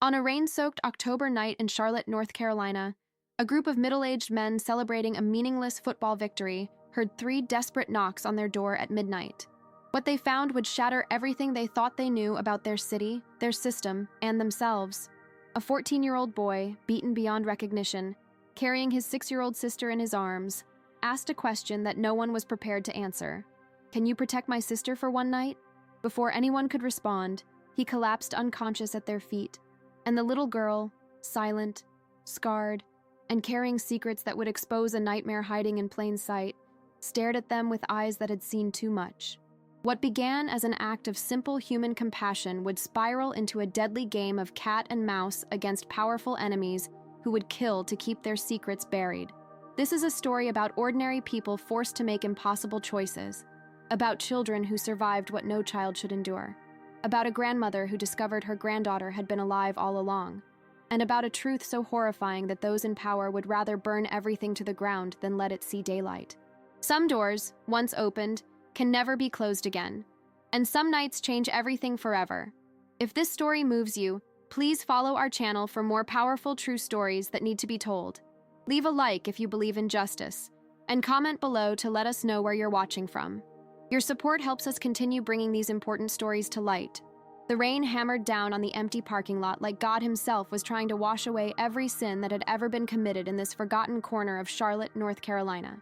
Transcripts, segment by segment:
On a rain-soaked October night in Charlotte, North Carolina, a group of middle-aged men celebrating a meaningless football victory heard 3 desperate knocks on their door at midnight. What they found would shatter everything they thought they knew about their city, their system, and themselves. A 14-year-old boy, beaten beyond recognition, carrying his 6-year-old sister in his arms, asked a question that no one was prepared to answer. "Can you protect my sister for one night?" Before anyone could respond, he collapsed unconscious at their feet, and the little girl, silent, scarred, and carrying secrets that would expose a nightmare hiding in plain sight, stared at them with eyes that had seen too much. What began as an act of simple human compassion would spiral into a deadly game of cat and mouse against powerful enemies who would kill to keep their secrets buried. This is a story about ordinary people forced to make impossible choices, about children who survived what no child should endure, about a grandmother who discovered her granddaughter had been alive all along, and about a truth so horrifying that those in power would rather burn everything to the ground than let it see daylight. Some doors, once opened, can never be closed again, and some nights change everything forever. If this story moves you, please follow our channel for more powerful true stories that need to be told. Leave a like if you believe in justice, and comment below to let us know where you're watching from. Your support helps us continue bringing these important stories to light. The rain hammered down on the empty parking lot like God himself was trying to wash away every sin that had ever been committed in this forgotten corner of Charlotte, North Carolina.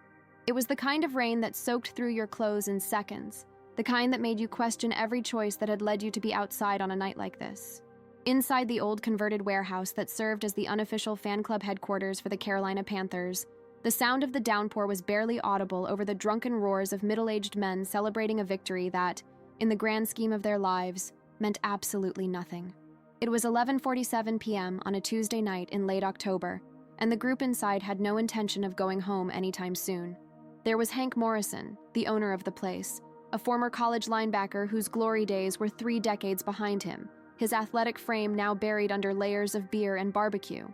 It was the kind of rain that soaked through your clothes in seconds, the kind that made you question every choice that had led you to be outside on a night like this. Inside the old converted warehouse that served as the unofficial fan club headquarters for the Carolina Panthers, the sound of the downpour was barely audible over the drunken roars of middle-aged men celebrating a victory that, in the grand scheme of their lives, meant absolutely nothing. It was 11:47 p.m. on a Tuesday night in late October, and the group inside had no intention of going home anytime soon. There was Hank Morrison, the owner of the place, a former college linebacker whose glory days were 3 decades behind him, his athletic frame now buried under layers of beer and barbecue.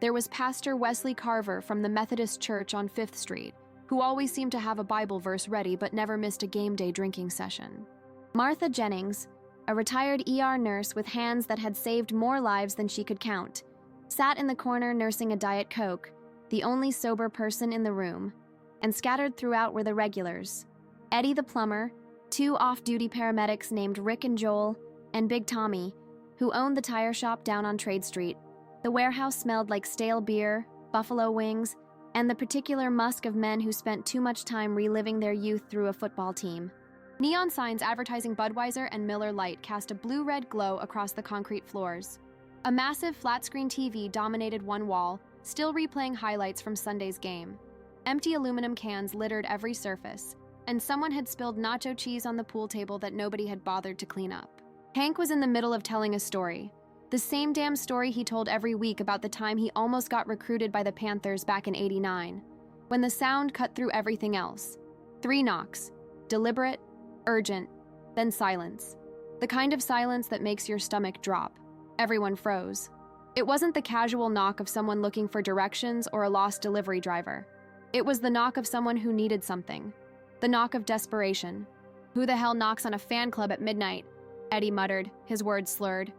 There was Pastor Wesley Carver from the Methodist Church on 5th Street, who always seemed to have a Bible verse ready but never missed a game day drinking session. Martha Jennings, a retired ER nurse with hands that had saved more lives than she could count, sat in the corner nursing a Diet Coke, the only sober person in the room, and scattered throughout were the regulars. Eddie the plumber, 2 off-duty paramedics named Rick and Joel, and Big Tommy, who owned the tire shop down on Trade Street. The warehouse smelled like stale beer, buffalo wings, and the particular musk of men who spent too much time reliving their youth through a football team. Neon signs advertising Budweiser and Miller Lite cast a blue-red glow across the concrete floors. A massive flat-screen TV dominated one wall, still replaying highlights from Sunday's game. Empty aluminum cans littered every surface, and someone had spilled nacho cheese on the pool table that nobody had bothered to clean up. Hank was in the middle of telling a story. The same damn story he told every week about the time he almost got recruited by the Panthers back in '89, when the sound cut through everything else. 3 knocks. Deliberate, urgent, then silence. The kind of silence that makes your stomach drop. Everyone froze. It wasn't the casual knock of someone looking for directions or a lost delivery driver. It was the knock of someone who needed something. The knock of desperation. "Who the hell knocks on a fan club at midnight?" Eddie muttered, his words slurred.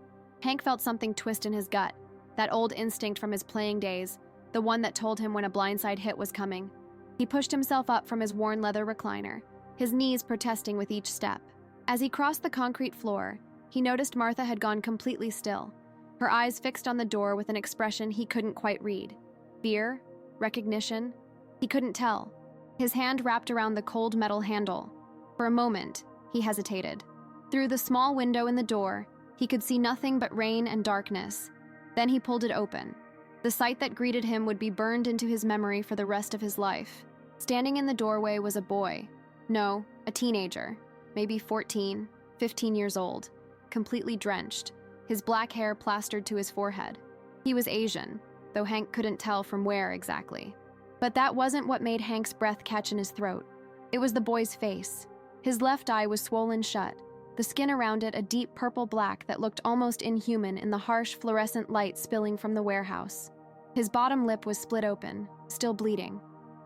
Hank felt something twist in his gut, that old instinct from his playing days, the one that told him when a blindside hit was coming. He pushed himself up from his worn leather recliner, his knees protesting with each step. As he crossed the concrete floor, he noticed Martha had gone completely still, her eyes fixed on the door with an expression he couldn't quite read. Fear? Recognition? He couldn't tell. His hand wrapped around the cold metal handle. For a moment, he hesitated. Through the small window in the door, he could see nothing but rain and darkness. Then he pulled it open. The sight that greeted him would be burned into his memory for the rest of his life. Standing in the doorway was a boy. No, a teenager. Maybe 14, 15 years old. Completely drenched, his black hair plastered to his forehead. He was Asian, though Hank couldn't tell from where exactly. But that wasn't what made Hank's breath catch in his throat. It was the boy's face. His left eye was swollen shut, the skin around it a deep purple-black that looked almost inhuman in the harsh fluorescent light spilling from the warehouse. His bottom lip was split open, still bleeding,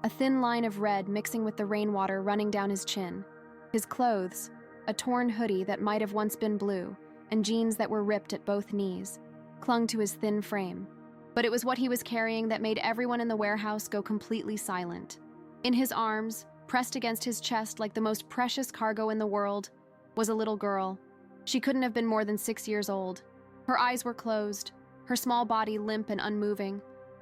a thin line of red mixing with the rainwater running down his chin. His clothes, a torn hoodie that might have once been blue, and jeans that were ripped at both knees. clung to his thin frame. But it was what he was carrying that made everyone in the warehouse go completely silent. In his arms, pressed against his chest like the most precious cargo in the world, was a little girl. She couldn't have been more than 6 years old. Her eyes were closed, her small body limp and unmoving.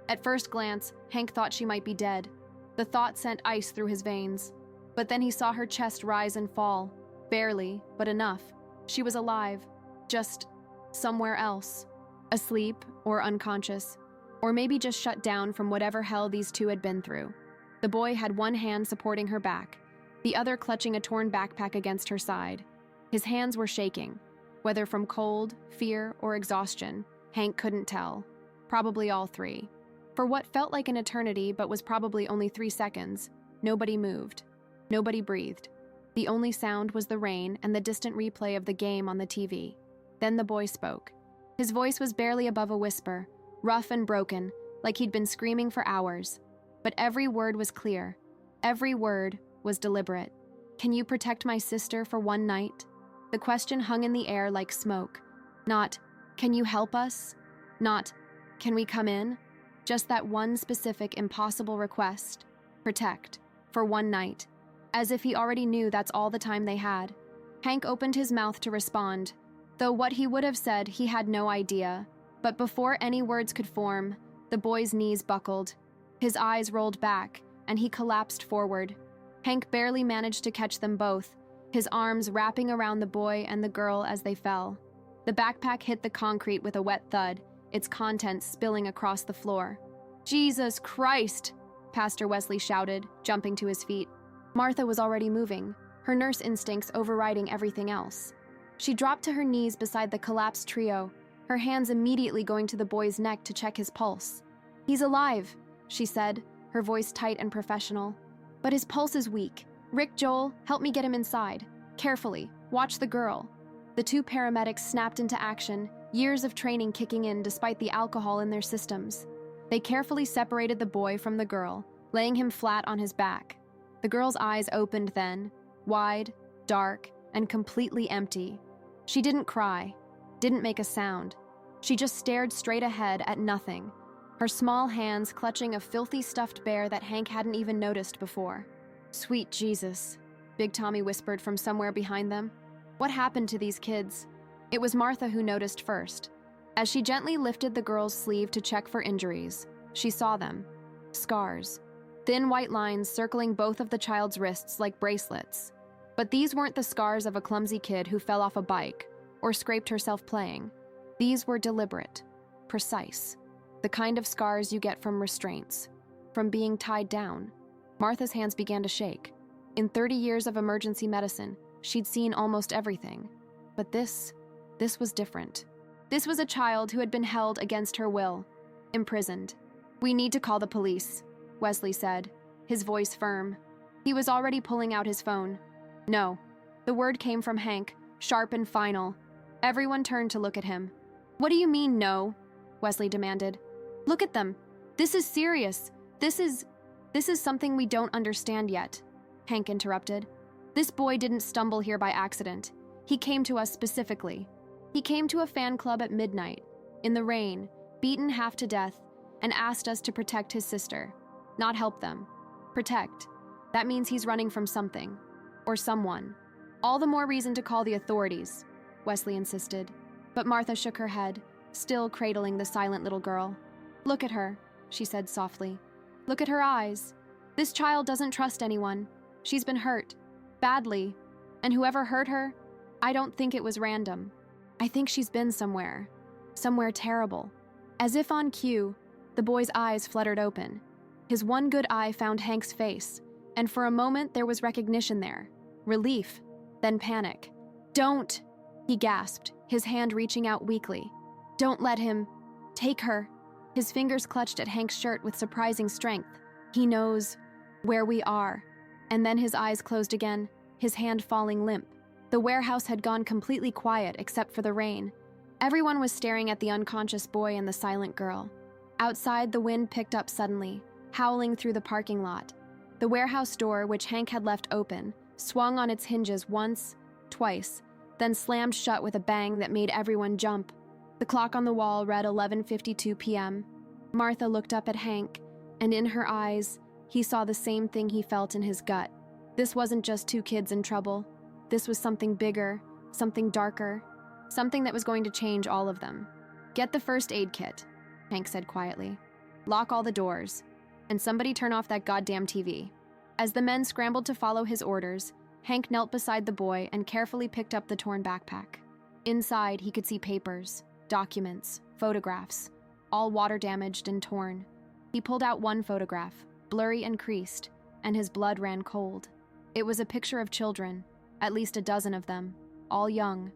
At first glance, Hank thought she might be dead. The thought sent ice through his veins. But then he saw her chest rise and fall. Barely, but enough. She was alive. Just somewhere else. Asleep or unconscious. Or maybe just shut down from whatever hell these two had been through. The boy had one hand supporting her back, the other clutching a torn backpack against her side. His hands were shaking. Whether from cold, fear, or exhaustion, Hank couldn't tell. Probably all three. For what felt like an eternity but was probably only 3 seconds, nobody moved. Nobody breathed. The only sound was the rain and the distant replay of the game on the TV. Then the boy spoke. His voice was barely above a whisper, rough and broken, like he'd been screaming for hours. But every word was clear. Every word was deliberate. "Can you protect my sister for one night?" The question hung in the air like smoke. Not, "Can you help us?" Not, "Can we come in?" Just that one specific, impossible request. Protect. For one night. As if he already knew that's all the time they had. Hank opened his mouth to respond, though what he would have said he had no idea. But before any words could form, the boy's knees buckled. His eyes rolled back, and he collapsed forward. Hank barely managed to catch them both, his arms wrapping around the boy and the girl as they fell. The backpack hit the concrete with a wet thud, its contents spilling across the floor. "Jesus Christ!" Pastor Wesley shouted, jumping to his feet. Martha was already moving, her nurse instincts overriding everything else. She dropped to her knees beside the collapsed trio, her hands immediately going to the boy's neck to check his pulse. "He's alive," she said, her voice tight and professional. "But his pulse is weak. Rick, Joel, help me get him inside. Carefully. Watch the girl." The two paramedics snapped into action, years of training kicking in despite the alcohol in their systems. They carefully separated the boy from the girl, laying him flat on his back. The girl's eyes opened then, wide, dark, and completely empty. She didn't cry, didn't make a sound. She just stared straight ahead at nothing, her small hands clutching a filthy stuffed bear that Hank hadn't even noticed before. "Sweet Jesus," Big Tommy whispered from somewhere behind them. "What happened to these kids?" It was Martha who noticed first. As she gently lifted the girl's sleeve to check for injuries, she saw them. Scars. Thin white lines circling both of the child's wrists like bracelets. But these weren't the scars of a clumsy kid who fell off a bike or scraped herself playing. These were deliberate, precise. The kind of scars you get from restraints, from being tied down. Martha's hands began to shake. In 30 years of emergency medicine, she'd seen almost everything. But this was different. This was a child who had been held against her will, imprisoned. "We need to call the police," Wesley said, his voice firm. He was already pulling out his phone. "No." The word came from Hank, sharp and final. Everyone turned to look at him. "What do you mean, no?" Wesley demanded. "Look at them. This is serious. This is something we don't understand yet," Hank interrupted. "This boy didn't stumble here by accident. He came to us specifically. He came to a fan club at midnight, in the rain, beaten half to death, and asked us to protect his sister. Not help them. Protect. That means he's running from something. Or someone. All the more reason to call the authorities," Wesley insisted. But Martha shook her head, still cradling the silent little girl. "Look at her," she said softly. "Look at her eyes. This child doesn't trust anyone. She's been hurt. Badly. And whoever hurt her, I don't think it was random. I think she's been somewhere. Somewhere terrible." As if on cue, the boy's eyes fluttered open. His one good eye found Hank's face, and for a moment there was recognition there. Relief, then panic. "Don't!" he gasped, his hand reaching out weakly. "Don't let him. Take her." His fingers clutched at Hank's shirt with surprising strength. "He knows where we are." And then his eyes closed again, his hand falling limp. The warehouse had gone completely quiet except for the rain. Everyone was staring at the unconscious boy and the silent girl. Outside, the wind picked up suddenly, howling through the parking lot. The warehouse door, which Hank had left open, swung on its hinges once, twice, then slammed shut with a bang that made everyone jump. The clock on the wall read 11:52 p.m. Martha looked up at Hank, and in her eyes, he saw the same thing he felt in his gut. This wasn't just two kids in trouble. This was something bigger, something darker, something that was going to change all of them. "Get the first aid kit," Hank said quietly. "Lock all the doors, and somebody turn off that goddamn TV." As the men scrambled to follow his orders, Hank knelt beside the boy and carefully picked up the torn backpack. Inside, he could see papers, documents, photographs, all water-damaged and torn. He pulled out one photograph, blurry and creased, and his blood ran cold. It was a picture of children, at least a dozen of them, all young,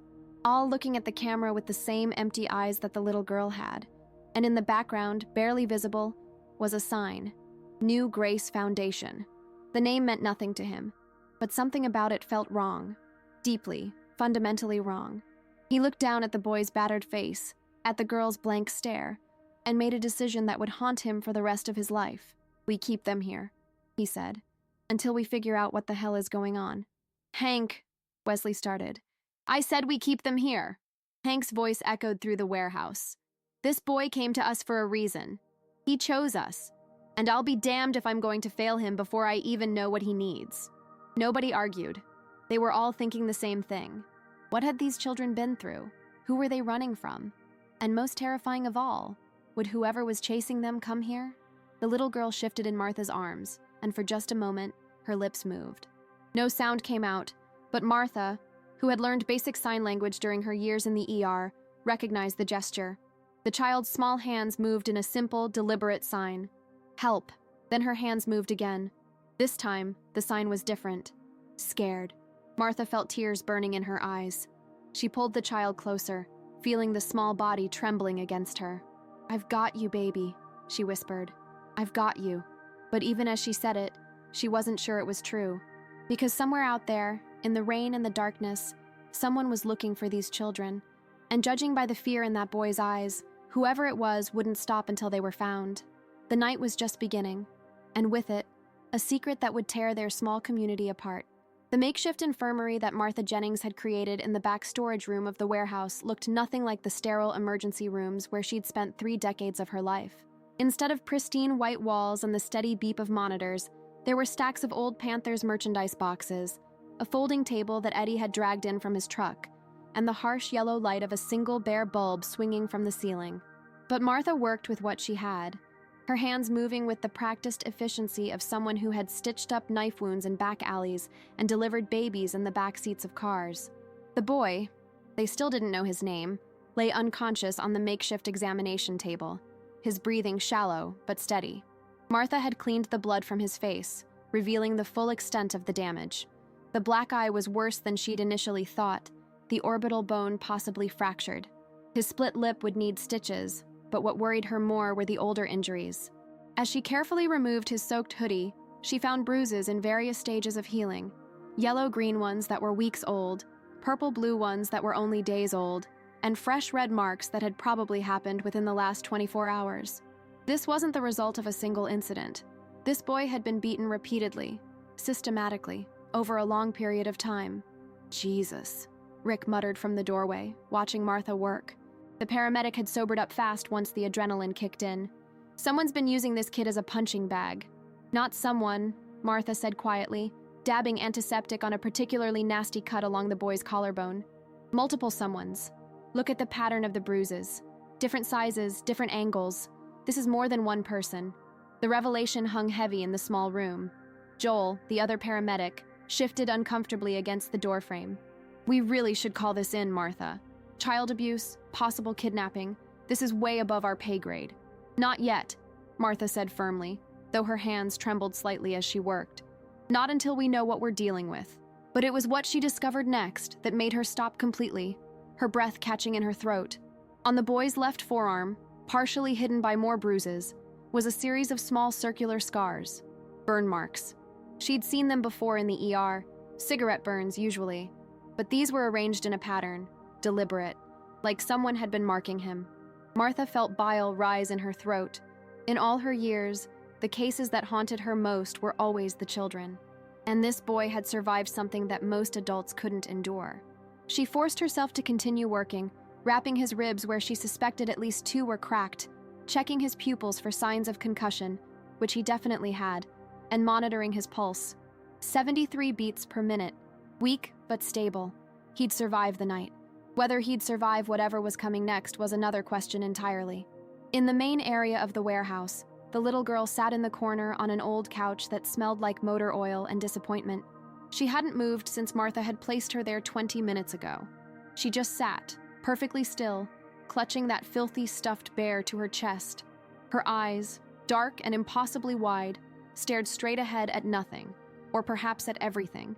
all looking at the camera with the same empty eyes that the little girl had. And in the background, barely visible, was a sign, New Grace Foundation. The name meant nothing to him, but something about it felt wrong, deeply, fundamentally wrong. He looked down at the boy's battered face, at the girl's blank stare, and made a decision that would haunt him for the rest of his life. "We keep them here," he said, "until we figure out what the hell is going on." "Hank," Wesley started. "I said we keep them here." Hank's voice echoed through the warehouse. "This boy came to us for a reason. He chose us, and I'll be damned if I'm going to fail him before I even know what he needs." Nobody argued. They were all thinking the same thing. What had these children been through? Who were they running from? And most terrifying of all, would whoever was chasing them come here? The little girl shifted in Martha's arms, and for just a moment, her lips moved. No sound came out, but Martha, who had learned basic sign language during her years in the ER, recognized the gesture. The child's small hands moved in a simple, deliberate sign. "Help." Then her hands moved again. This time, the sign was different. Scared. Martha felt tears burning in her eyes. She pulled the child closer, feeling the small body trembling against her. "I've got you, baby," she whispered. "I've got you." But even as she said it, she wasn't sure it was true. Because somewhere out there, in the rain and the darkness, someone was looking for these children. And judging by the fear in that boy's eyes, whoever it was wouldn't stop until they were found. The night was just beginning, and with it, a secret that would tear their small community apart. The makeshift infirmary that Martha Jennings had created in the back storage room of the warehouse looked nothing like the sterile emergency rooms where she'd spent 3 decades of her life. Instead of pristine white walls and the steady beep of monitors, there were stacks of old Panthers merchandise boxes, a folding table that Eddie had dragged in from his truck, and the harsh yellow light of a single bare bulb swinging from the ceiling. But Martha worked with what she had, her hands moving with the practiced efficiency of someone who had stitched up knife wounds in back alleys and delivered babies in the back seats of cars. The boy, they still didn't know his name, lay unconscious on the makeshift examination table, his breathing shallow but steady. Martha had cleaned the blood from his face, revealing the full extent of the damage. The black eye was worse than she'd initially thought, the orbital bone possibly fractured. His split lip would need stitches, but what worried her more were the older injuries. As she carefully removed his soaked hoodie, she found bruises in various stages of healing. Yellow-green ones that were weeks old, purple-blue ones that were only days old, and fresh red marks that had probably happened within the last 24 hours. This wasn't the result of a single incident. This boy had been beaten repeatedly, systematically, over a long period of time. "Jesus," Rick muttered from the doorway, watching Martha work. The paramedic had sobered up fast once the adrenaline kicked in. "Someone's been using this kid as a punching bag." "Not someone," Martha said quietly, dabbing antiseptic on a particularly nasty cut along the boy's collarbone. "Multiple someones. Look at the pattern of the bruises. Different sizes, different angles. This is more than one person." The revelation hung heavy in the small room. Joel, the other paramedic, shifted uncomfortably against the doorframe. "We really should call this in, Martha. Child abuse, possible kidnapping. This is way above our pay grade." "Not yet," Martha said firmly, though her hands trembled slightly as she worked. "Not until we know what we're dealing with." But it was what she discovered next that made her stop completely, her breath catching in her throat. On the boy's left forearm, partially hidden by more bruises, was a series of small circular scars, burn marks. She'd seen them before in the ER, cigarette burns usually, but these were arranged in a pattern, deliberate, like someone had been marking him. Martha felt bile rise in her throat. In all her years, the cases that haunted her most were always the children. And this boy had survived something that most adults couldn't endure. She forced herself to continue working, rapping his ribs where she suspected at least 2 were cracked, checking his pupils for signs of concussion, which he definitely had, and monitoring his pulse. 73 beats per minute, weak but stable. He'd survive the night. Whether he'd survive whatever was coming next was another question entirely. In the main area of the warehouse, the little girl sat in the corner on an old couch that smelled like motor oil and disappointment. She hadn't moved since Martha had placed her there 20 minutes ago. She just sat, perfectly still, clutching that filthy stuffed bear to her chest. Her eyes, dark and impossibly wide, stared straight ahead at nothing, or perhaps at everything.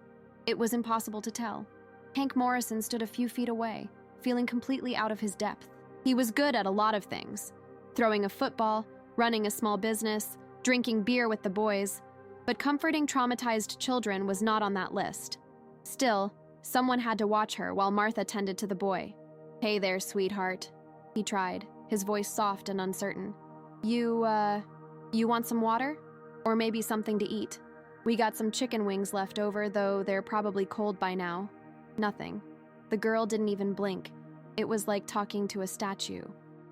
It was impossible to tell. Hank Morrison stood a few feet away, feeling completely out of his depth. He was good at a lot of things: throwing a football, running a small business, drinking beer with the boys, but comforting traumatized children was not on that list. Still, someone had to watch her while Martha tended to the boy. "Hey there, sweetheart," he tried, his voice soft and uncertain. You want some water? Or maybe something to eat? We got some chicken wings left over, though they're probably cold by now." Nothing. The girl didn't even blink. It was like talking to a statue.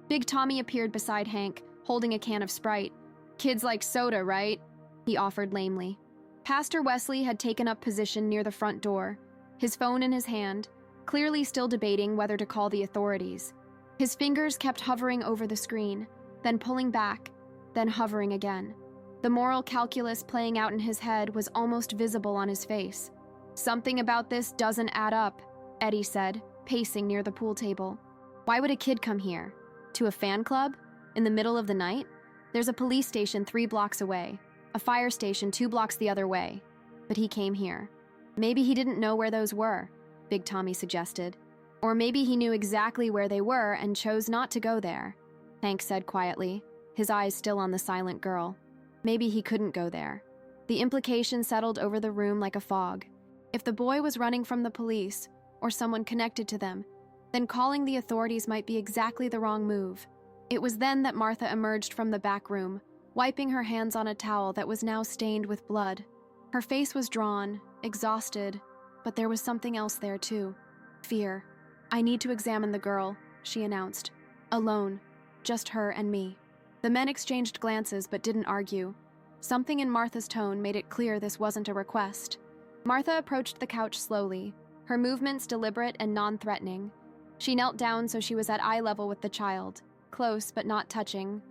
Big Tommy appeared beside Hank, holding a can of Sprite. "Kids like soda, right?" he offered lamely. Pastor Wesley had taken up position near the front door, his phone in his hand, clearly still debating whether to call the authorities. His fingers kept hovering over the screen, then pulling back, then hovering again. The moral calculus playing out in his head was almost visible on his face. "Something about this doesn't add up," Eddie said, pacing near the pool table. "Why would a kid come here? To a fan club? In the middle of the night? There's a police station 3 blocks away, a fire station 2 blocks the other way. But he came here. Maybe he didn't know where those were," Big Tommy suggested. "Or maybe he knew exactly where they were and chose not to go there," Hank said quietly, his eyes still on the silent girl. Maybe he couldn't go there. The implication settled over the room like a fog. If the boy was running from the police, or someone connected to them, then calling the authorities might be exactly the wrong move. It was then that Martha emerged from the back room, wiping her hands on a towel that was now stained with blood. Her face was drawn, exhausted, but there was something else there too. Fear. "I need to examine the girl," she announced. "Alone. Just her and me." The men exchanged glances but didn't argue. Something in Martha's tone made it clear this wasn't a request. Martha approached the couch slowly, her movements deliberate and non-threatening. She knelt down so she was at eye level with the child, close but not touching.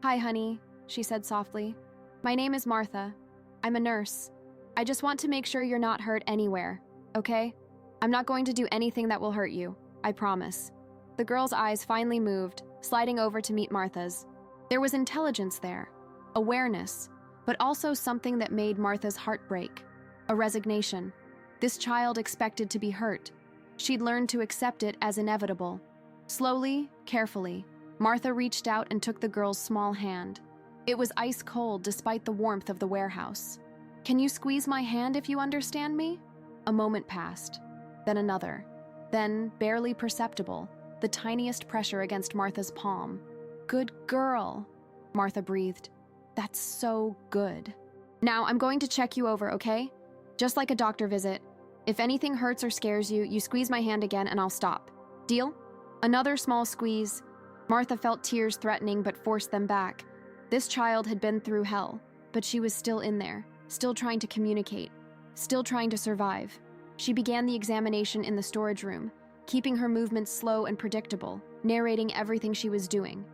"Hi, honey," she said softly. "My name is Martha. I'm a nurse. I just want to make sure you're not hurt anywhere, okay? I'm not going to do anything that will hurt you, I promise." The girl's eyes finally moved, sliding over to meet Martha's. There was intelligence there, awareness, but also something that made Martha's heart break. A resignation. This child expected to be hurt. She'd learned to accept it as inevitable. Slowly, carefully, Martha reached out and took the girl's small hand. It was ice cold despite the warmth of the warehouse. "Can you squeeze my hand if you understand me?" A moment passed, then another, then, barely perceptible, the tiniest pressure against Martha's palm. "Good girl," Martha breathed. "That's so good. Now I'm going to check you over, okay? Just like a doctor visit. If anything hurts or scares you, you squeeze my hand again and I'll stop. Deal?" Another small squeeze. Martha felt tears threatening but forced them back. This child had been through hell, but she was still in there, still trying to communicate, still trying to survive. She began the examination in the storage room, keeping her movements slow and predictable, narrating everything she was doing.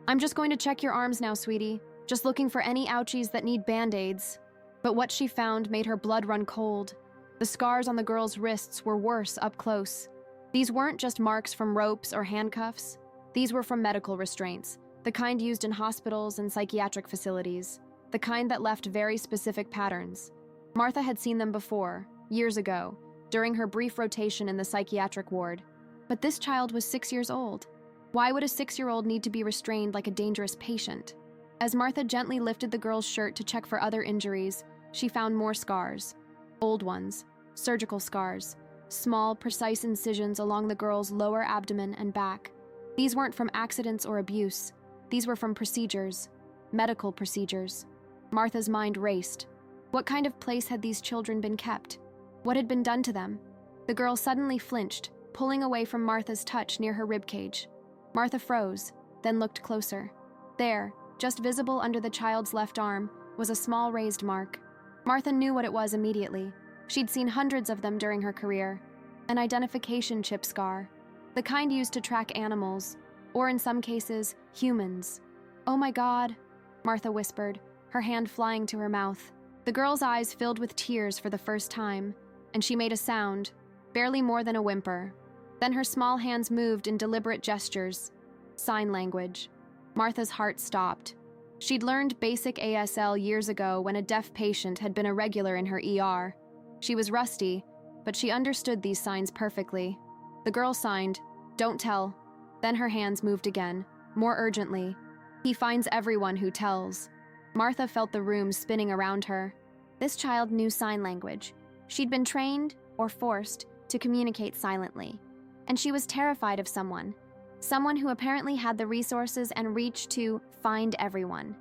"I'm just going to check your arms now, sweetie. Just looking for any ouchies that need band-aids." But what she found made her blood run cold. The scars on the girl's wrists were worse up close. These weren't just marks from ropes or handcuffs. These were from medical restraints, the kind used in hospitals and psychiatric facilities, the kind that left very specific patterns. Martha had seen them before, years ago, during her brief rotation in the psychiatric ward. But this child was 6 years old. Why would a 6-year-old need to be restrained like a dangerous patient? As Martha gently lifted the girl's shirt to check for other injuries, she found more scars. Old ones, surgical scars, small, precise incisions along the girl's lower abdomen and back. These weren't from accidents or abuse. These were from procedures, medical procedures. Martha's mind raced. What kind of place had these children been kept? What had been done to them? The girl suddenly flinched, pulling away from Martha's touch near her ribcage. Martha froze, then looked closer. There, just visible under the child's left arm, was a small raised mark. Martha knew what it was immediately. She'd seen hundreds of them during her career. An identification chip scar. The kind used to track animals, or in some cases, humans. "Oh my God," Martha whispered, her hand flying to her mouth. The girl's eyes filled with tears for the first time, and she made a sound, barely more than a whimper. Then her small hands moved in deliberate gestures. Sign language. Martha's heart stopped. She'd learned basic ASL years ago when a deaf patient had been a regular in her ER. She was rusty, but she understood these signs perfectly. The girl signed, "Don't tell." Then her hands moved again, more urgently. "He finds everyone who tells." Martha felt the room spinning around her. This child knew sign language. She'd been trained, or forced, to communicate silently. And she was terrified of someone who apparently had the resources and reach to find everyone.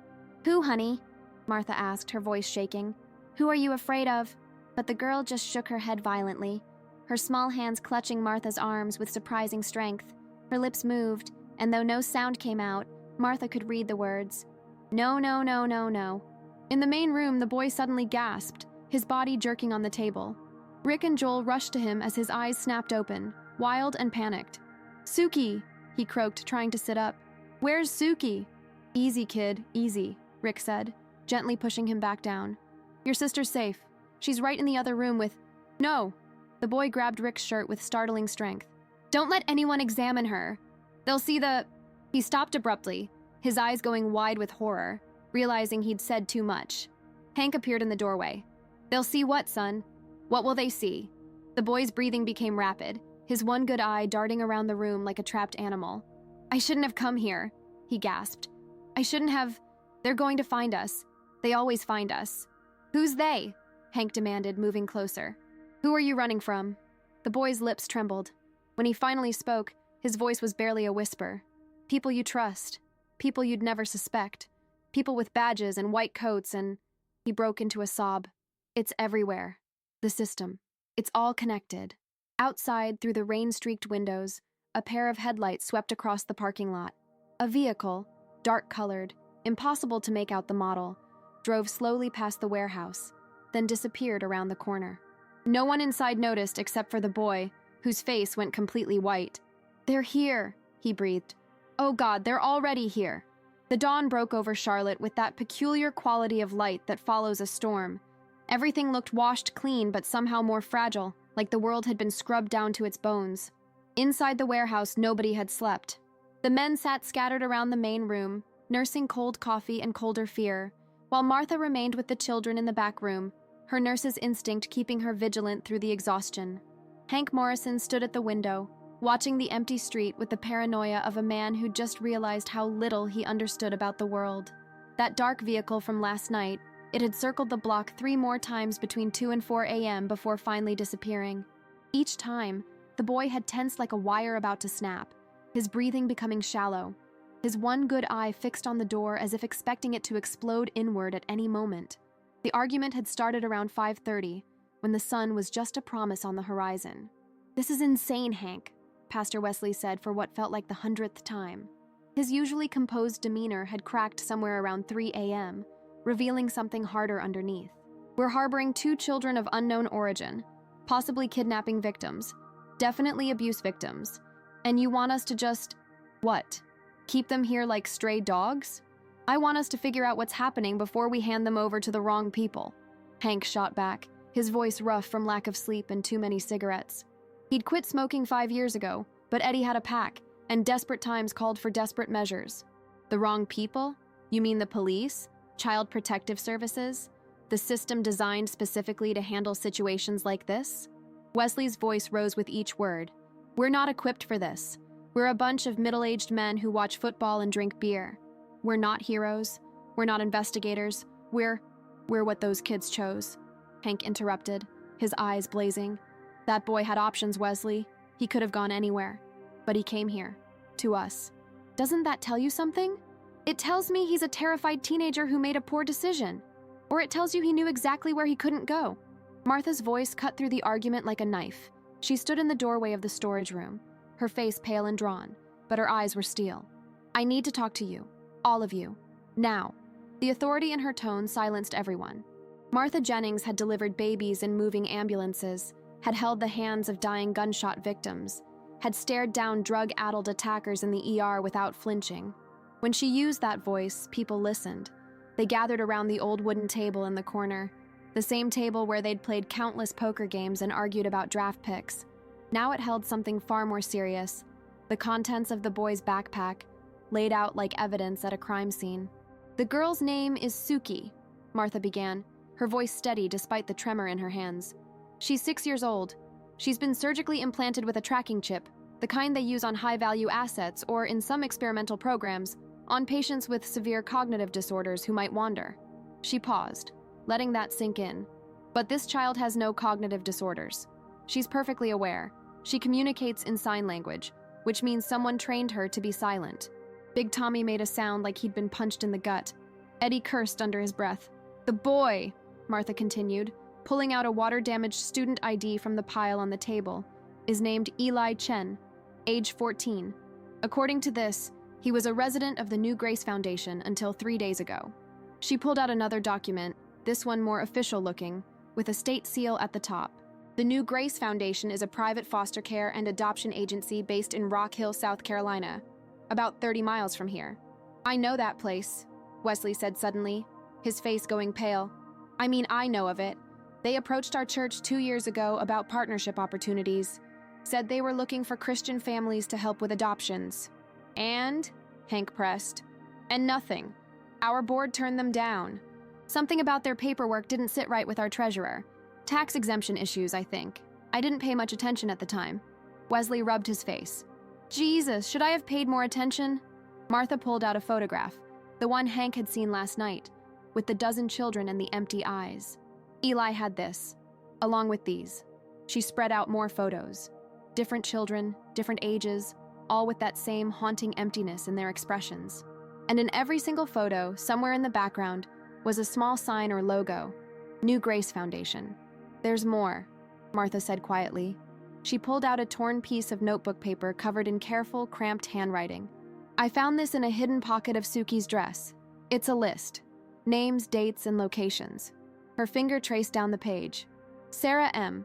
"Who, honey?" Martha asked, her voice shaking. "Who are you afraid of?" But the girl just shook her head violently, her small hands clutching Martha's arms with surprising strength. Her lips moved, and though no sound came out, Martha could read the words. "No, no, no, no, no." In the main room, the boy suddenly gasped, his body jerking on the table. Rick and Joel rushed to him as his eyes snapped open, wild and panicked. "Suki!" he croaked, trying to sit up. "Where's Suki?" "Easy, kid, easy," Rick said, gently pushing him back down. "Your sister's safe. She's right in the other room with—" "No!" The boy grabbed Rick's shirt with startling strength. "Don't let anyone examine her. They'll see the—" He stopped abruptly, his eyes going wide with horror, realizing he'd said too much. Hank appeared in the doorway. "They'll see what, son? What will they see?" The boy's breathing became rapid, his one good eye darting around the room like a trapped animal. "I shouldn't have come here," he gasped. "I shouldn't have— They're going to find us. They always find us." "Who's they?" Hank demanded, moving closer. "Who are you running from?" The boy's lips trembled. When he finally spoke, his voice was barely a whisper. "People you trust. People you'd never suspect. People with badges and white coats and—" He broke into a sob. "It's everywhere. The system. It's all connected." Outside, through the rain-streaked windows, a pair of headlights swept across the parking lot. A vehicle, dark-colored, impossible to make out the model, drove slowly past the warehouse, then disappeared around the corner. No one inside noticed except for the boy, whose face went completely white. "They're here," he breathed. "Oh God, they're already here." The dawn broke over Charlotte with that peculiar quality of light that follows a storm. Everything looked washed clean but somehow more fragile, like the world had been scrubbed down to its bones. Inside the warehouse, nobody had slept. The men sat scattered around the main room, nursing cold coffee and colder fear, while Martha remained with the children in the back room, her nurse's instinct keeping her vigilant through the exhaustion. Hank Morrison stood at the window, watching the empty street with the paranoia of a man who'd just realized how little he understood about the world. That dark vehicle from last night, it had circled the block 3 more times between 2 and 4 a.m. before finally disappearing. Each time, the boy had tensed like a wire about to snap, his breathing becoming shallow, his one good eye fixed on the door as if expecting it to explode inward at any moment. The argument had started around 5:30, when the sun was just a promise on the horizon. "This is insane, Hank," Pastor Wesley said for what felt like the 100th time. His usually composed demeanor had cracked somewhere around 3 a.m., revealing something harder underneath. "We're harboring 2 children of unknown origin, possibly kidnapping victims, definitely abuse victims, and you want us to just— what? Keep them here like stray dogs? I want us to figure out what's happening before we hand them over to the wrong people." Hank shot back, his voice rough from lack of sleep and too many cigarettes. He'd quit smoking 5 years ago, but Eddie had a pack, and desperate times called for desperate measures. "The wrong people? You mean the police? Child Protective Services? The system designed specifically to handle situations like this?" Wesley's voice rose with each word. "We're not equipped for this. We're a bunch of middle-aged men who watch football and drink beer. We're not heroes. We're not investigators. We're what those kids chose." Hank interrupted, his eyes blazing. "That boy had options, Wesley. He could have gone anywhere. But he came here. To us. Doesn't that tell you something? It tells me he's a terrified teenager who made a poor decision. Or it tells you he knew exactly where he couldn't go." Martha's voice cut through the argument like a knife. She stood in the doorway of the storage room, her face pale and drawn, but her eyes were steel. "I need to talk to you. All of you. Now." The authority in her tone silenced everyone. Martha Jennings had delivered babies in moving ambulances, had held the hands of dying gunshot victims, had stared down drug-addled attackers in the ER without flinching. When she used that voice, people listened. They gathered around the old wooden table in the corner, the same table where they'd played countless poker games and argued about draft picks. Now it held something far more serious: the contents of the boy's backpack, laid out like evidence at a crime scene. "The girl's name is Suki," Martha began, her voice steady despite the tremor in her hands. "She's 6 years old. She's been surgically implanted with a tracking chip, the kind they use on high-value assets or, in some experimental programs, on patients with severe cognitive disorders who might wander." She paused, letting that sink in. "But this child has no cognitive disorders. She's perfectly aware. She communicates in sign language, which means someone trained her to be silent." Big Tommy made a sound like he'd been punched in the gut. Eddie cursed under his breath. "The boy," Martha continued, pulling out a water-damaged student ID from the pile on the table, "is named Eli Chen, age 14. According to this, he was a resident of the New Grace Foundation until 3 days ago." She pulled out another document, this one more official-looking, with a state seal at the top. The New Grace Foundation is a private foster care and adoption agency based in Rock Hill, South Carolina, about 30 miles from here. "I know that place," Wesley said suddenly, his face going pale. I know of it. They approached our church 2 years ago about partnership opportunities, said they were looking for Christian families to help with adoptions. And," Hank pressed, "and nothing. Our board turned them down. Something about their paperwork didn't sit right with our treasurer. Tax exemption issues, I think. I didn't pay much attention at the time." Wesley rubbed his face. "Jesus, should I have paid more attention?" Martha pulled out a photograph, the one Hank had seen last night, with the dozen children and the empty eyes. Eli had this, along with these. She spread out more photos. Different children, different ages, all with that same haunting emptiness in their expressions. And in every single photo, somewhere in the background, was a small sign or logo. New Grace Foundation. "There's more," Martha said quietly. She pulled out a torn piece of notebook paper covered in careful, cramped handwriting. "I found this in a hidden pocket of Suki's dress. It's a list. Names, dates, and locations." Her finger traced down the page. "Sarah M.,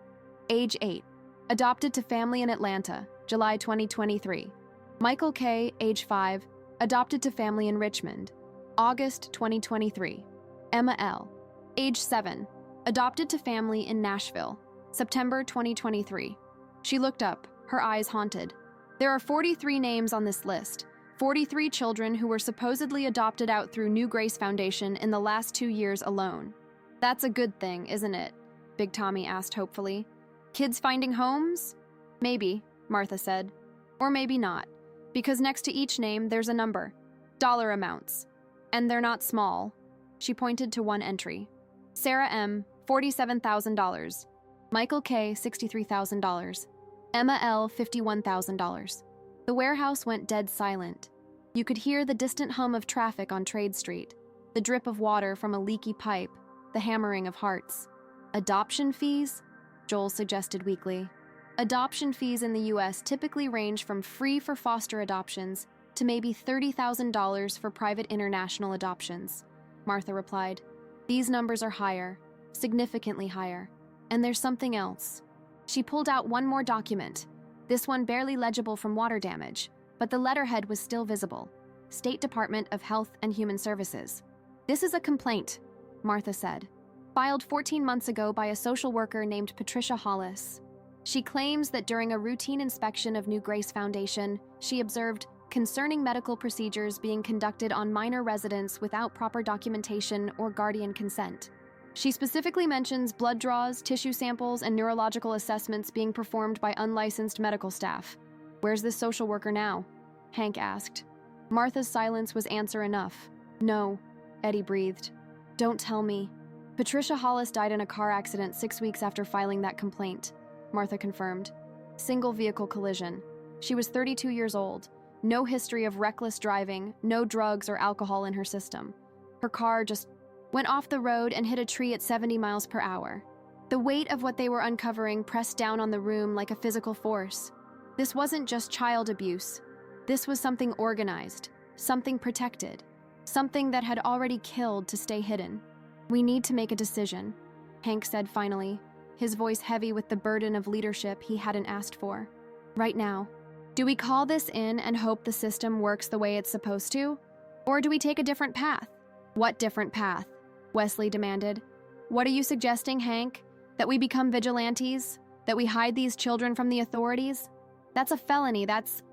age 8, adopted to family in Atlanta, July 2023. Michael K., age 5, adopted to family in Richmond, August 2023. Emma L., age 7, adopted to family in Nashville, September 2023. She looked up, her eyes haunted. There are 43 names on this list, 43 children who were supposedly adopted out through New Grace Foundation in the last 2 years alone. "That's a good thing, isn't it?" Big Tommy asked hopefully. "Kids finding homes?" "Maybe," Martha said. "Or maybe not, because next to each name there's a number, dollar amounts. And they're not small." She pointed to one entry. "Sarah M., $47,000. Michael K., $63,000. Emma L., $51,000. The warehouse went dead silent. You could hear the distant hum of traffic on Trade Street, the drip of water from a leaky pipe, the hammering of hearts. "Adoption fees?" Joel suggested weakly. "Adoption fees in the U.S. typically range from free for foster adoptions to maybe $30,000 for private international adoptions," Martha replied. "These numbers are higher, significantly higher. And there's something else." She pulled out one more document, this one barely legible from water damage, but the letterhead was still visible. State Department of Health and Human Services. "This is a complaint," Martha said, "filed 14 months ago by a social worker named Patricia Hollis. She claims that during a routine inspection of New Grace Foundation, she observed concerning medical procedures being conducted on minor residents without proper documentation or guardian consent. She specifically mentions blood draws, tissue samples, and neurological assessments being performed by unlicensed medical staff. Where's this social worker now?" Hank asked. Martha's silence was answer enough. "No," Eddie breathed. "Don't tell me." "Patricia Hollis died in a car accident 6 weeks after filing that complaint," Martha confirmed. "Single vehicle collision. She was 32 years old. No history of reckless driving, no drugs or alcohol in her system. Her car just went off the road and hit a tree at 70 miles per hour. The weight of what they were uncovering pressed down on the room like a physical force. This wasn't just child abuse. This was something organized, something protected, something that had already killed to stay hidden. "We need to make a decision," Hank said finally, his voice heavy with the burden of leadership he hadn't asked for. "Right now. Do we call this in and hope the system works the way it's supposed to? Or do we take a different path?" "What different path?" Wesley demanded. "What are you suggesting, Hank? That we become vigilantes? That we hide these children from the authorities? That's a felony, that's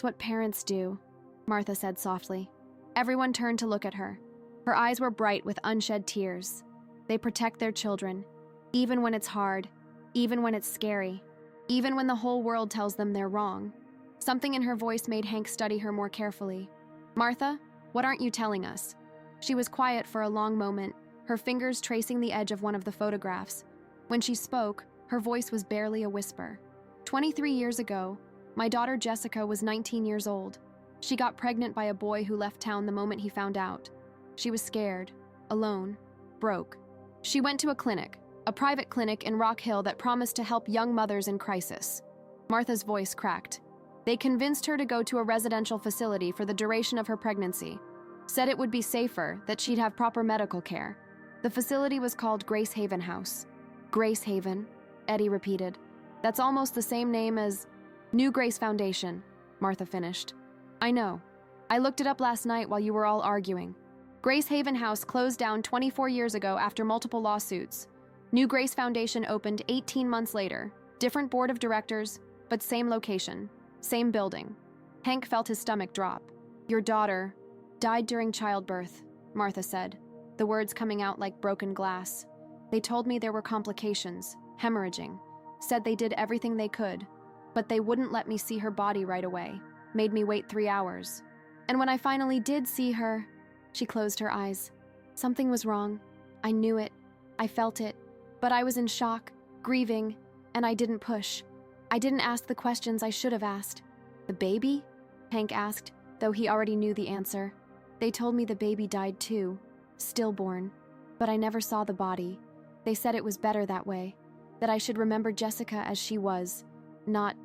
what parents do," Martha said softly. Everyone turned to look at her. Her eyes were bright with unshed tears. They protect their children, even when it's hard, even when it's scary, even when the whole world tells them they're wrong. Something in her voice made Hank study her more carefully. "Martha, what aren't you telling us?" She was quiet for a long moment, her fingers tracing the edge of one of the photographs. When she spoke, her voice was barely a whisper. 23 years ago, my daughter Jessica was 19 years old. She got pregnant by a boy who left town the moment he found out. She was scared, alone, broke. She went to a clinic, a private clinic in Rock Hill that promised to help young mothers in crisis. Martha's voice cracked. They convinced her to go to a residential facility for the duration of her pregnancy. Said it would be safer, that she'd have proper medical care. The facility was called Grace Haven House. Grace Haven, Eddie repeated. "That's almost the same name as New Grace Foundation," Martha finished. "I know. I looked it up last night while you were all arguing. Grace Haven House closed down 24 years ago after multiple lawsuits. New Grace Foundation opened 18 months later. Different board of directors, but same location, same building." Hank felt his stomach drop. "Your daughter died during childbirth," Martha said, the words coming out like broken glass. "They told me there were complications, hemorrhaging. Said they did everything they could, but they wouldn't let me see her body right away. Made me wait 3 hours. And when I finally did see her," she closed her eyes. "Something was wrong. I knew it. I felt it. But I was in shock, grieving, and I didn't push. I didn't ask the questions I should have asked." "The baby?" Hank asked, though he already knew the answer. "They told me the baby died too, stillborn. But I never saw the body. They said it was better that way, that I should remember Jessica as she was, not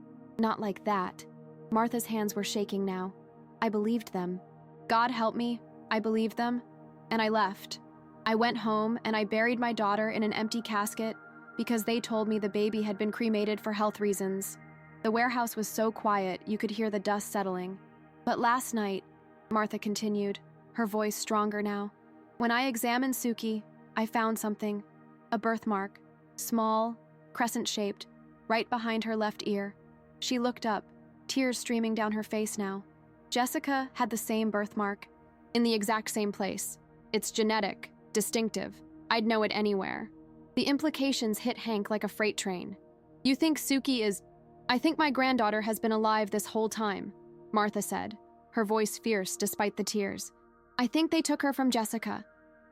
like that." Martha's hands were shaking now. "I believed them. God help me, I believed them, and I left. I went home and I buried my daughter in an empty casket because they told me the baby had been cremated for health reasons. The warehouse was so quiet you could hear the dust settling. But last night," Martha continued, her voice stronger now, "when I examined Suki, I found something. A birthmark, small, crescent-shaped, right behind her left ear." She looked up, tears streaming down her face now. Jessica had the same birthmark, in the exact same place. It's genetic, distinctive. I'd know it anywhere. The implications hit Hank like a freight train. "You think Suki is—" "I think my granddaughter has been alive this whole time," Martha said, her voice fierce despite the tears. "I think they took her from Jessica.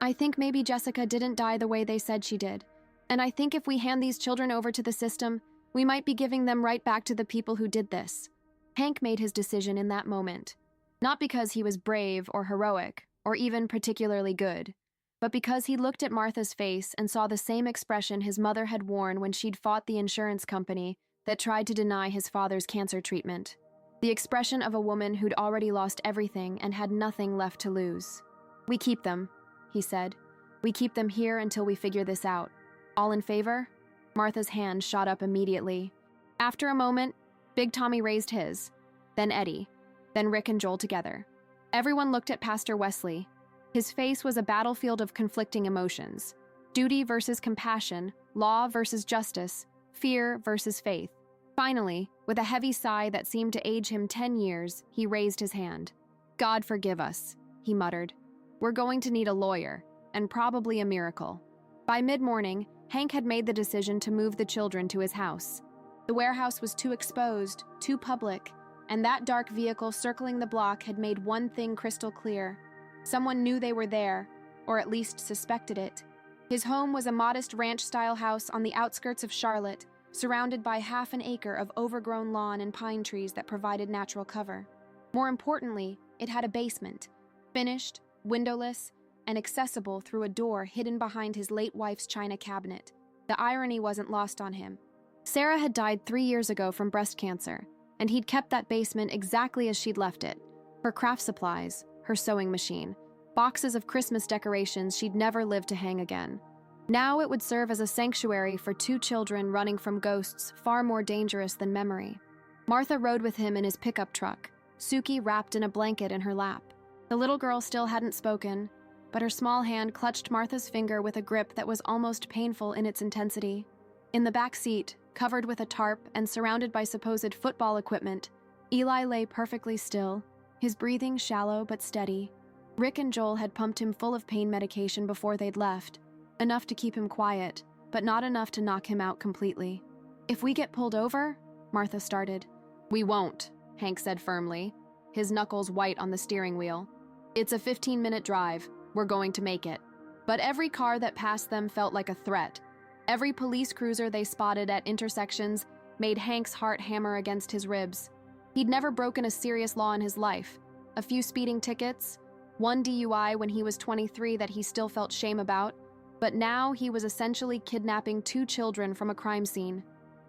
I think maybe Jessica didn't die the way they said she did. And I think if we hand these children over to the system, we might be giving them right back to the people who did this." Hank made his decision in that moment. Not because he was brave or heroic, or even particularly good, but because he looked at Martha's face and saw the same expression his mother had worn when she'd fought the insurance company that tried to deny his father's cancer treatment. The expression of a woman who'd already lost everything and had nothing left to lose. "We keep them," he said. "We keep them here until we figure this out. All in favor?" Martha's hand shot up immediately. After a moment, Big Tommy raised his, then Eddie, then Rick and Joel together. Everyone looked at Pastor Wesley. His face was a battlefield of conflicting emotions. Duty versus compassion, law versus justice, fear versus faith. Finally, with a heavy sigh that seemed to age him 10 years, he raised his hand. "God forgive us," he muttered. "We're going to need a lawyer, and probably a miracle." By mid-morning, Hank had made the decision to move the children to his house. The warehouse was too exposed, too public, and that dark vehicle circling the block had made one thing crystal clear. Someone knew they were there, or at least suspected it. His home was a modest ranch-style house on the outskirts of Charlotte, surrounded by half an acre of overgrown lawn and pine trees that provided natural cover. More importantly, it had a basement, finished, windowless, and accessible through a door hidden behind his late wife's china cabinet. The irony wasn't lost on him. Sarah had died 3 years ago from breast cancer, and he'd kept that basement exactly as she'd left it. Her craft supplies, her sewing machine, boxes of Christmas decorations she'd never live to hang again. Now it would serve as a sanctuary for two children running from ghosts far more dangerous than memory. Martha rode with him in his pickup truck, Suki wrapped in a blanket in her lap. The little girl still hadn't spoken, but her small hand clutched Martha's finger with a grip that was almost painful in its intensity. In the back seat, covered with a tarp and surrounded by supposed football equipment, Eli lay perfectly still, his breathing shallow but steady. Rick and Joel had pumped him full of pain medication before they'd left, enough to keep him quiet, but not enough to knock him out completely. "If we get pulled over," Martha started. "We won't," Hank said firmly, his knuckles white on the steering wheel. "It's a 15-minute drive. We're going to make it." But every car that passed them felt like a threat. Every police cruiser they spotted at intersections made Hank's heart hammer against his ribs. He'd never broken a serious law in his life. A few speeding tickets, one DUI when he was 23 that he still felt shame about, but now he was essentially kidnapping two children from a crime scene.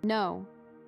No,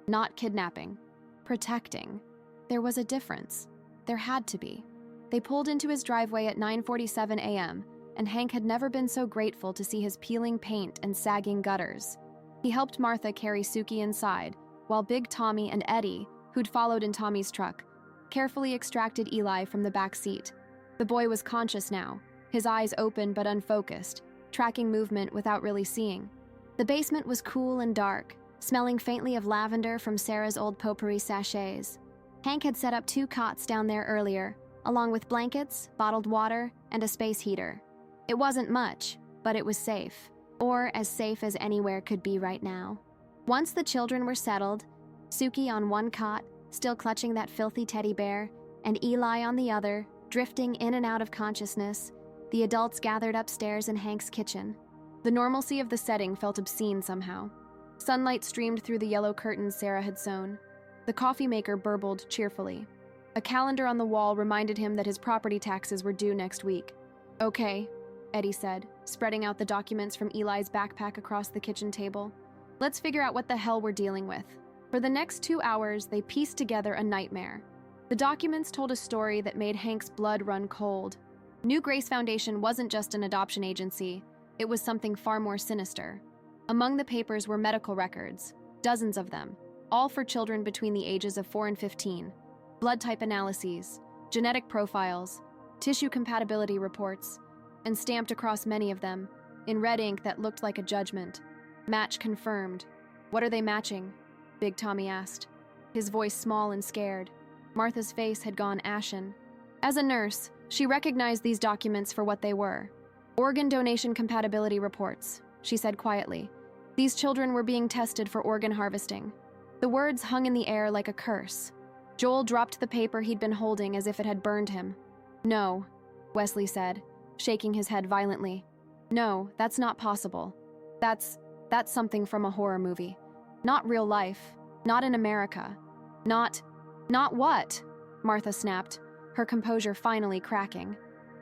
not kidnapping. Protecting. There was a difference. There had to be. They pulled into his driveway at 9:47 a.m., and Hank had never been so grateful to see his peeling paint and sagging gutters. He helped Martha carry Suki inside, while Big Tommy and Eddie, who'd followed in Tommy's truck, carefully extracted Eli from the back seat. The boy was conscious now, his eyes open but unfocused, tracking movement without really seeing. The basement was cool and dark, smelling faintly of lavender from Sarah's old potpourri sachets. Hank had set up 2 cots down there earlier, along with blankets, bottled water, and a space heater. It wasn't much, but it was safe, or as safe as anywhere could be right now. Once the children were settled, Suki on one cot, still clutching that filthy teddy bear, and Eli on the other, drifting in and out of consciousness, the adults gathered upstairs in Hank's kitchen. The normalcy of the setting felt obscene somehow. Sunlight streamed through the yellow curtains Sarah had sewn. The coffee maker burbled cheerfully. A calendar on the wall reminded him that his property taxes were due next week. "Okay," Eddie said, spreading out the documents from Eli's backpack across the kitchen table. "Let's figure out what the hell we're dealing with." For the next 2 hours, they pieced together a nightmare. The documents told a story that made Hank's blood run cold. New Grace Foundation wasn't just an adoption agency, it was something far more sinister. Among the papers were medical records, dozens of them, all for children between the ages of 4 and 15. Blood type analyses, genetic profiles, tissue compatibility reports, and stamped across many of them, in red ink that looked like a judgment. "Match confirmed." "What are they matching?" Big Tommy asked, his voice small and scared. Martha's face had gone ashen. As a nurse, she recognized these documents for what they were. "Organ donation compatibility reports," she said quietly. These children were being tested for organ harvesting. The words hung in the air like a curse. Joel dropped the paper he'd been holding as if it had burned him. "No," Wesley said, shaking his head violently. "No, that's not possible. That's something from a horror movie. Not real life. Not in America. Not what?" Martha snapped, her composure finally cracking.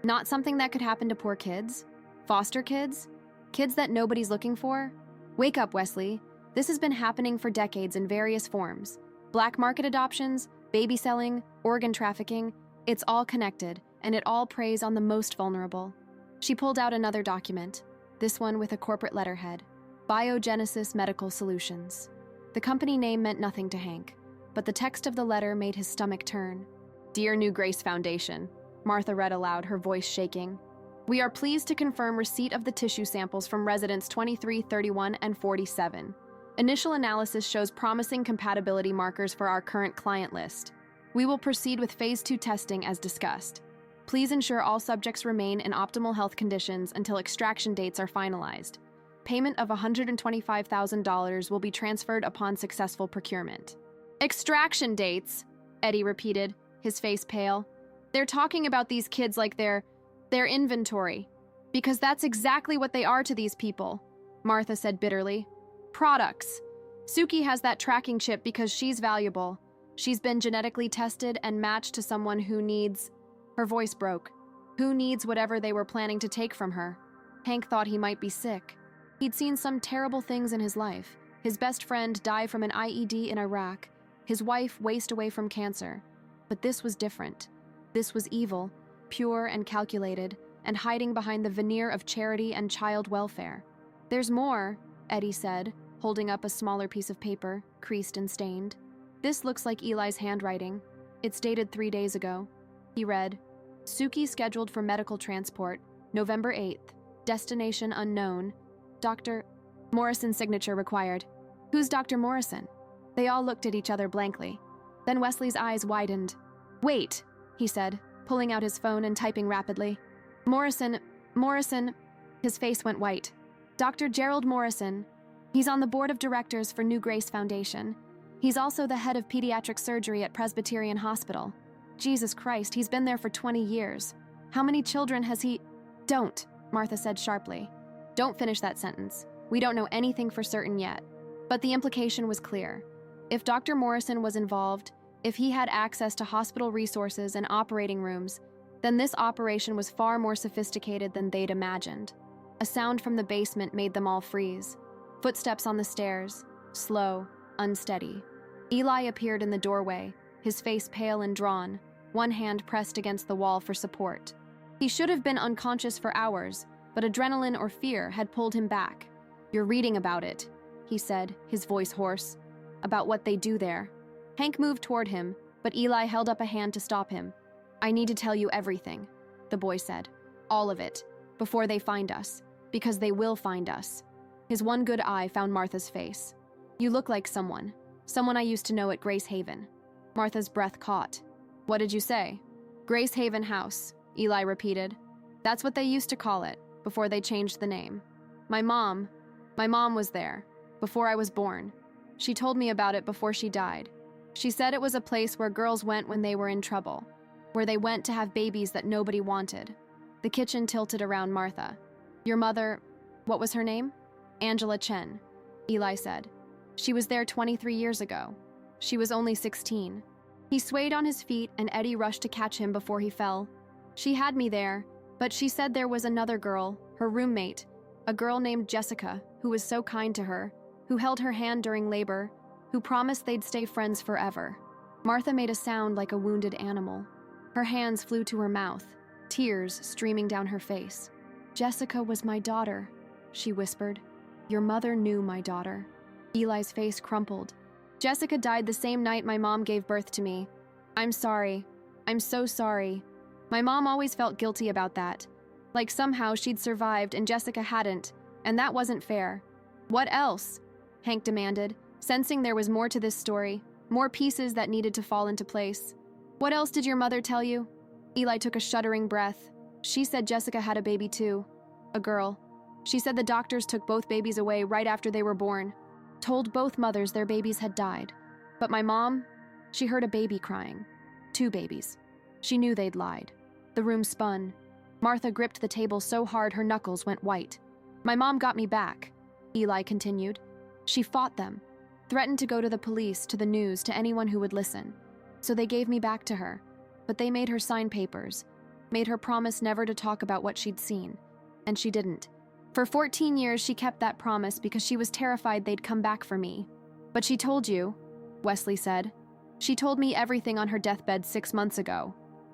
"Not something that could happen to poor kids? Foster kids? Kids that nobody's looking for? Wake up, Wesley. This has been happening for decades in various forms. Black market adoptions, baby selling, organ trafficking, it's all connected, and it all preys on the most vulnerable." She pulled out another document, this one with a corporate letterhead. Biogenesis Medical Solutions. The company name meant nothing to Hank, but the text of the letter made his stomach turn. "Dear New Grace Foundation," Martha read aloud, her voice shaking. "We are pleased to confirm receipt of the tissue samples from residents 23, 31, and 47. Initial analysis shows promising compatibility markers for our current client list. We will proceed with Phase 2 testing as discussed. Please ensure all subjects remain in optimal health conditions until extraction dates are finalized. Payment of $125,000 will be transferred upon successful procurement." "Extraction dates," Eddie repeated, his face pale. "They're talking about these kids like they're inventory. Because that's exactly what they are to these people," Martha said bitterly. "Products. Suki has that tracking chip because she's valuable. She's been genetically tested and matched to someone who needs..." Her voice broke. "Who needs whatever they were planning to take from her?" Hank thought he might be sick. He'd seen some terrible things in his life. His best friend die from an IED in Iraq, his wife waste away from cancer. But this was different. This was evil, pure and calculated, and hiding behind the veneer of charity and child welfare. "There's more," Eddie said, holding up a smaller piece of paper, creased and stained. "This looks like Eli's handwriting. It's dated 3 days ago." He read, "Suki scheduled for medical transport, November 8th. Destination unknown. Dr. Morrison's signature required." "Who's Dr. Morrison?" They all looked at each other blankly. Then Wesley's eyes widened. "Wait," he said, pulling out his phone and typing rapidly. Morrison, his face went white. "Dr. Gerald Morrison. He's on the board of directors for New Grace Foundation. He's also the head of pediatric surgery at Presbyterian Hospital. Jesus Christ, he's been there for 20 years. How many children has he—" "Don't," Martha said sharply. "Don't finish that sentence. We don't know anything for certain yet." But the implication was clear. If Dr. Morrison was involved, if he had access to hospital resources and operating rooms, then this operation was far more sophisticated than they'd imagined. A sound from the basement made them all freeze. Footsteps on the stairs, slow, unsteady. Eli appeared in the doorway, his face pale and drawn, one hand pressed against the wall for support. He should have been unconscious for hours, but adrenaline or fear had pulled him back. "You're reading about it," he said, his voice hoarse. "About what they do there." Hank moved toward him, but Eli held up a hand to stop him. "I need to tell you everything," the boy said. "All of it, before they find us, because they will find us." His one good eye found Martha's face. "You look like someone I used to know at Grace Haven." Martha's breath caught. "What did you say?" "Grace Haven House," Eli repeated. "That's what they used to call it, before they changed the name. My mom was there, before I was born. She told me about it before she died. She said it was a place where girls went when they were in trouble, where they went to have babies that nobody wanted." The kitchen tilted around Martha. "Your mother, what was her name?" "Angela Chen," Eli said. "She was there 23 years ago. She was only 16. He swayed on his feet and Eddie rushed to catch him before he fell. "She had me there, but she said there was another girl, her roommate, a girl named Jessica, who was so kind to her, who held her hand during labor, who promised they'd stay friends forever." Martha made a sound like a wounded animal. Her hands flew to her mouth, tears streaming down her face. "Jessica was my daughter," she whispered. "Your mother knew my daughter." Eli's face crumpled. "Jessica died the same night my mom gave birth to me. I'm sorry. I'm so sorry. My mom always felt guilty about that. Like somehow she'd survived and Jessica hadn't, and that wasn't fair." "What else?" Hank demanded, sensing there was more to this story, more pieces that needed to fall into place. "What else did your mother tell you?" Eli took a shuddering breath. "She said Jessica had a baby too. A girl. She said the doctors took both babies away right after they were born. Told both mothers their babies had died. But my mom, she heard a baby crying. 2 babies. She knew they'd lied." The room spun. Martha gripped the table so hard her knuckles went white. "My mom got me back," Eli continued. "She fought them, threatened to go to the police, to the news, to anyone who would listen. So they gave me back to her, but they made her sign papers, made her promise never to talk about what she'd seen, and she didn't. For 14 years she kept that promise because she was terrified they'd come back for me. But she told you," Wesley said. "She told me everything on her deathbed 6 months ago,"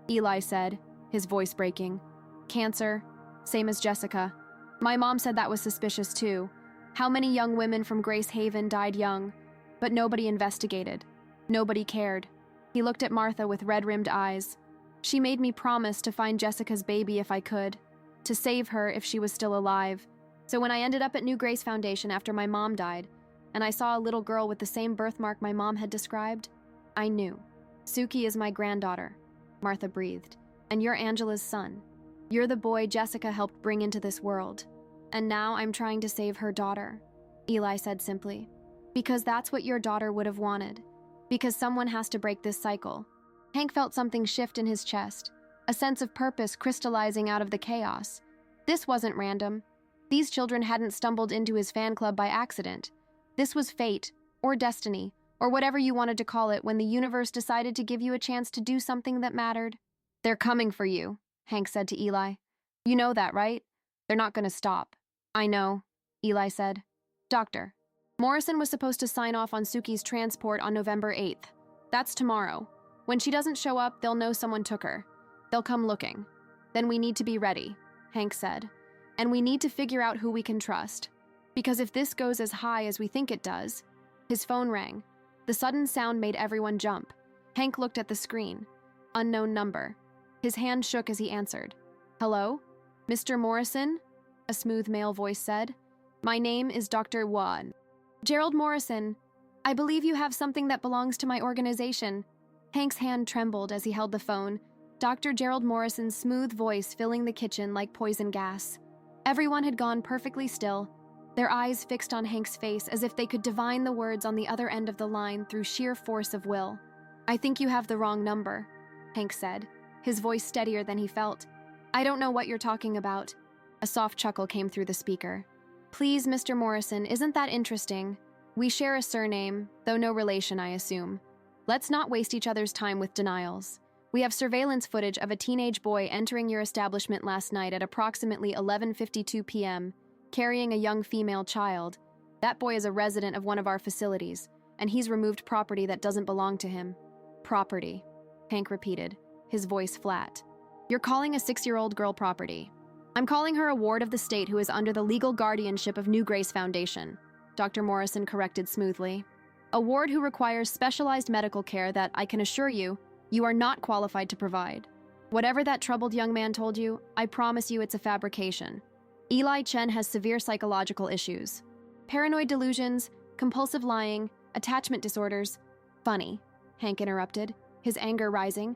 Eli said, his voice breaking. "Cancer, same as Jessica. My mom said that was suspicious too. How many young women from Grace Haven died young? But nobody investigated. Nobody cared." He looked at Martha with red-rimmed eyes. "She made me promise to find Jessica's baby if I could, to save her if she was still alive. So when I ended up at New Grace Foundation after my mom died, and I saw a little girl with the same birthmark my mom had described, I knew. Suki is my granddaughter," Martha breathed, "and you're Angela's son. You're the boy Jessica helped bring into this world. And now I'm trying to save her daughter," Eli said simply. "Because that's what your daughter would have wanted. Because someone has to break this cycle." Hank felt something shift in his chest, a sense of purpose crystallizing out of the chaos. This wasn't random. These children hadn't stumbled into his fan club by accident. This was fate, or destiny, or whatever you wanted to call it, when the universe decided to give you a chance to do something that mattered. "They're coming for you," Hank said to Eli. "You know that, right? They're not going to stop." "I know," Eli said. "Doctor, Morrison was supposed to sign off on Suki's transport on November 8th. That's tomorrow. When she doesn't show up, they'll know someone took her. They'll come looking. Then we need to be ready, Hank said. And we need to figure out who we can trust. Because if this goes as high as we think it does... His phone rang. The sudden sound made everyone jump. Hank looked at the screen. Unknown number. His hand shook as he answered. Hello? Mr. Morrison? A smooth male voice said. My name is Dr. Wan. Gerald Morrison. I believe you have something that belongs to my organization. Hank's hand trembled as he held the phone, Dr. Gerald Morrison's smooth voice filling the kitchen like poison gas. Everyone had gone perfectly still, their eyes fixed on Hank's face as if they could divine the words on the other end of the line through sheer force of will. I think you have the wrong number, Hank said, his voice steadier than he felt. I don't know what you're talking about. A soft chuckle came through the speaker. Please, Mr. Morrison, isn't that interesting? We share a surname, though no relation, I assume. Let's not waste each other's time with denials. We have surveillance footage of a teenage boy entering your establishment last night at approximately 11:52 p.m., carrying a young female child. That boy is a resident of one of our facilities, and he's removed property that doesn't belong to him. Property, Hank repeated, his voice flat. You're calling a 6-year-old girl property. I'm calling her a ward of the state who is under the legal guardianship of New Grace Foundation, Dr. Morrison corrected smoothly. A ward who requires specialized medical care that, I can assure you, you are not qualified to provide. Whatever that troubled young man told you, I promise you it's a fabrication. Eli Chen has severe psychological issues. Paranoid delusions, compulsive lying, attachment disorders. Funny, Hank interrupted, his anger rising.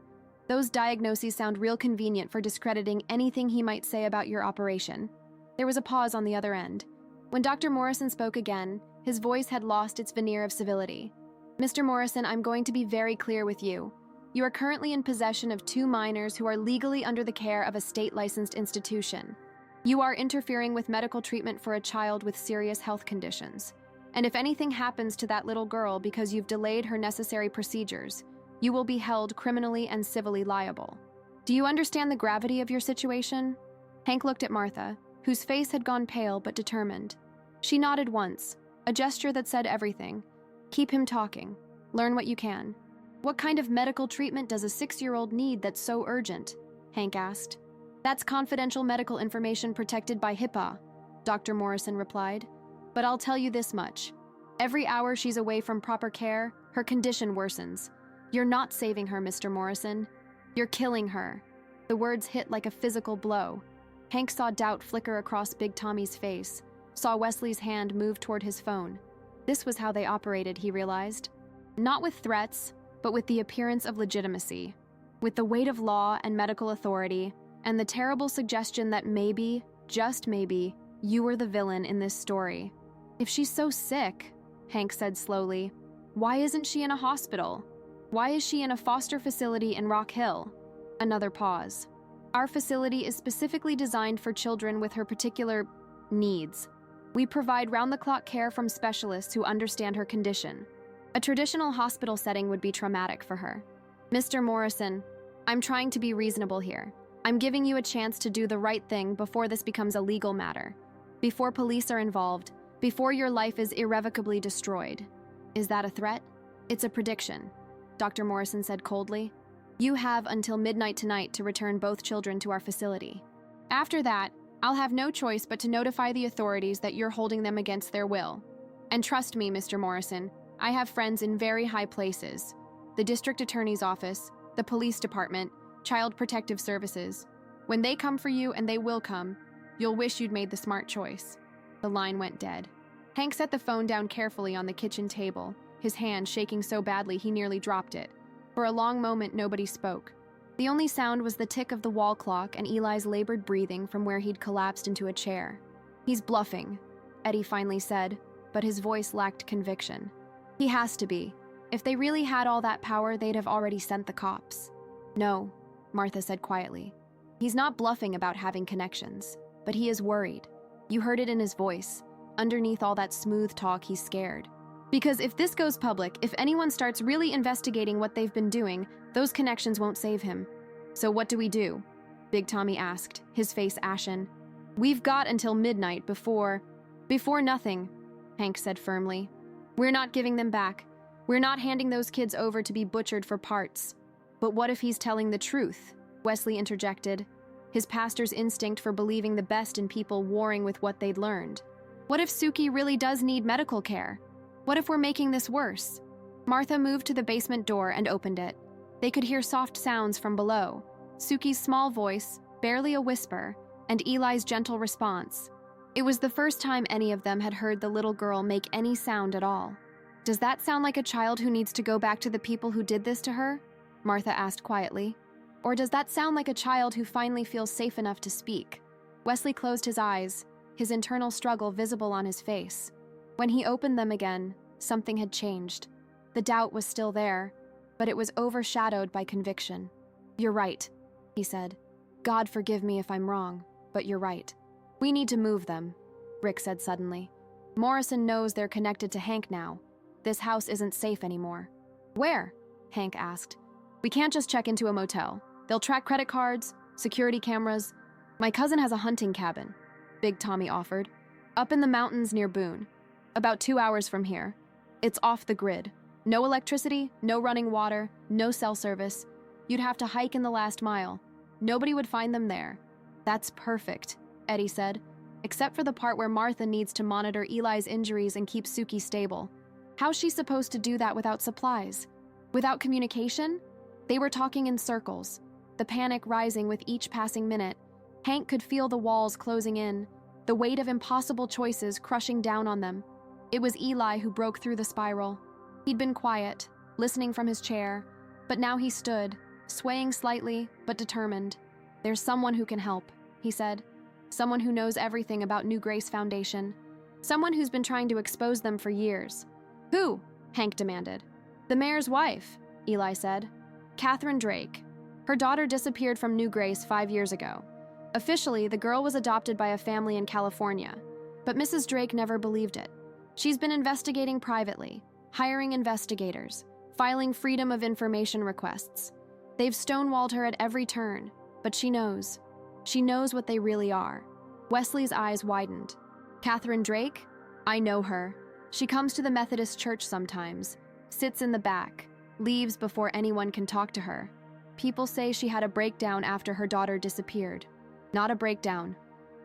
Those diagnoses sound real convenient for discrediting anything he might say about your operation. There was a pause on the other end. When Dr. Morrison spoke again, his voice had lost its veneer of civility. Mr. Morrison, I'm going to be very clear with you. You are currently in possession of 2 minors who are legally under the care of a state-licensed institution. You are interfering with medical treatment for a child with serious health conditions. And if anything happens to that little girl because you've delayed her necessary procedures, you will be held criminally and civilly liable. Do you understand the gravity of your situation? Hank looked at Martha, whose face had gone pale but determined. She nodded once, a gesture that said everything. Keep him talking. Learn what you can. What kind of medical treatment does a 6-year-old need that's so urgent? Hank asked. That's confidential medical information protected by HIPAA, Dr. Morrison replied. But I'll tell you this much. Every hour she's away from proper care, her condition worsens. You're not saving her, Mr. Morrison. You're killing her. The words hit like a physical blow. Hank saw doubt flicker across Big Tommy's face, saw Wesley's hand move toward his phone. This was how they operated, he realized. Not with threats, but with the appearance of legitimacy. With the weight of law and medical authority, and the terrible suggestion that maybe, just maybe, you were the villain in this story. If she's so sick, Hank said slowly, why isn't she in a hospital? Why is she in a foster facility in Rock Hill? Another pause. Our facility is specifically designed for children with her particular needs. We provide round-the-clock care from specialists who understand her condition. A traditional hospital setting would be traumatic for her. Mr. Morrison, I'm trying to be reasonable here. I'm giving you a chance to do the right thing before this becomes a legal matter. Before police are involved, before your life is irrevocably destroyed. Is that a threat? It's a prediction, Dr. Morrison said coldly. You have until midnight tonight to return both children to our facility. After that, I'll have no choice but to notify the authorities that you're holding them against their will. And trust me, Mr. Morrison, I have friends in very high places. The district attorney's office, the police department, Child Protective Services. When they come for you, and they will come, you'll wish you'd made the smart choice. The line went dead. Hank set the phone down carefully on the kitchen table, his hand shaking so badly he nearly dropped it. For a long moment, nobody spoke. The only sound was the tick of the wall clock and Eli's labored breathing from where he'd collapsed into a chair. He's bluffing, Eddie finally said, but his voice lacked conviction. He has to be. If they really had all that power, they'd have already sent the cops. No, Martha said quietly. He's not bluffing about having connections, but he is worried. You heard it in his voice. Underneath all that smooth talk, he's scared. Because if this goes public, if anyone starts really investigating what they've been doing, those connections won't save him. So what do we do? Big Tommy asked, his face ashen. We've got until midnight before nothing, Hank said firmly. We're not giving them back. We're not handing those kids over to be butchered for parts. But what if he's telling the truth? Wesley interjected, his pastor's instinct for believing the best in people warring with what they'd learned. What if Suki really does need medical care? What if we're making this worse? Martha moved to the basement door and opened it. They could hear soft sounds from below, Suki's small voice, barely a whisper, and Eli's gentle response. It was the first time any of them had heard the little girl make any sound at all. Does that sound like a child who needs to go back to the people who did this to her? Martha asked quietly. Or does that sound like a child who finally feels safe enough to speak? Wesley closed his eyes, his internal struggle visible on his face. When he opened them again, something had changed. The doubt was still there, but it was overshadowed by conviction. You're right, he said. God forgive me if I'm wrong, but you're right. We need to move them, Rick said suddenly. Morrison knows they're connected to Hank now. This house isn't safe anymore. Where? Hank asked. We can't just check into a motel. They'll track credit cards, security cameras. My cousin has a hunting cabin, Big Tommy offered, up in the mountains near Boone, about 2 hours from here. It's off the grid. No electricity, no running water, no cell service. You'd have to hike in the last mile. Nobody would find them there. That's perfect, Eddie said, except for the part where Martha needs to monitor Eli's injuries and keep Suki stable. How's she supposed to do that without supplies? Without communication? They were talking in circles, the panic rising with each passing minute. Hank could feel the walls closing in, the weight of impossible choices crushing down on them. It was Eli who broke through the spiral. He'd been quiet, listening from his chair, but now he stood, swaying slightly, but determined. There's someone who can help, he said. Someone who knows everything about New Grace Foundation. Someone who's been trying to expose them for years. Who? Hank demanded. The mayor's wife, Eli said. Catherine Drake. Her daughter disappeared from New Grace 5 years ago. Officially, the girl was adopted by a family in California, but Mrs. Drake never believed it. She's been investigating privately, hiring investigators, filing Freedom of Information requests. They've stonewalled her at every turn, but she knows. She knows what they really are. Wesley's eyes widened. Catherine Drake? I know her. She comes to the Methodist church sometimes, sits in the back, leaves before anyone can talk to her. People say she had a breakdown after her daughter disappeared. Not a breakdown,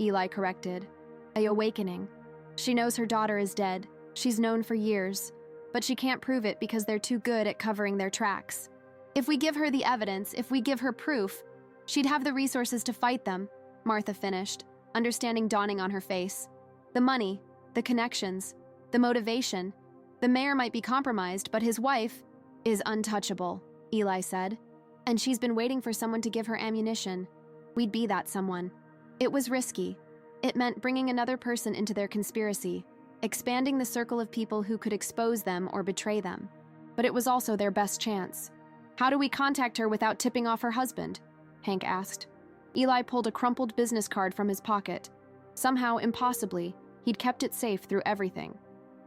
Eli corrected. An awakening. She knows her daughter is dead. She's known for years, but she can't prove it because they're too good at covering their tracks. If we give her the evidence, if we give her proof, she'd have the resources to fight them, Martha finished, understanding dawning on her face. The money, the connections, the motivation. The mayor might be compromised, but his wife is untouchable, Eli said. And she's been waiting for someone to give her ammunition. We'd be that someone. It was risky. It meant bringing another person into their conspiracy, expanding the circle of people who could expose them or betray them. But it was also their best chance. How do we contact her without tipping off her husband? Hank asked. Eli pulled a crumpled business card from his pocket. Somehow, impossibly, he'd kept it safe through everything.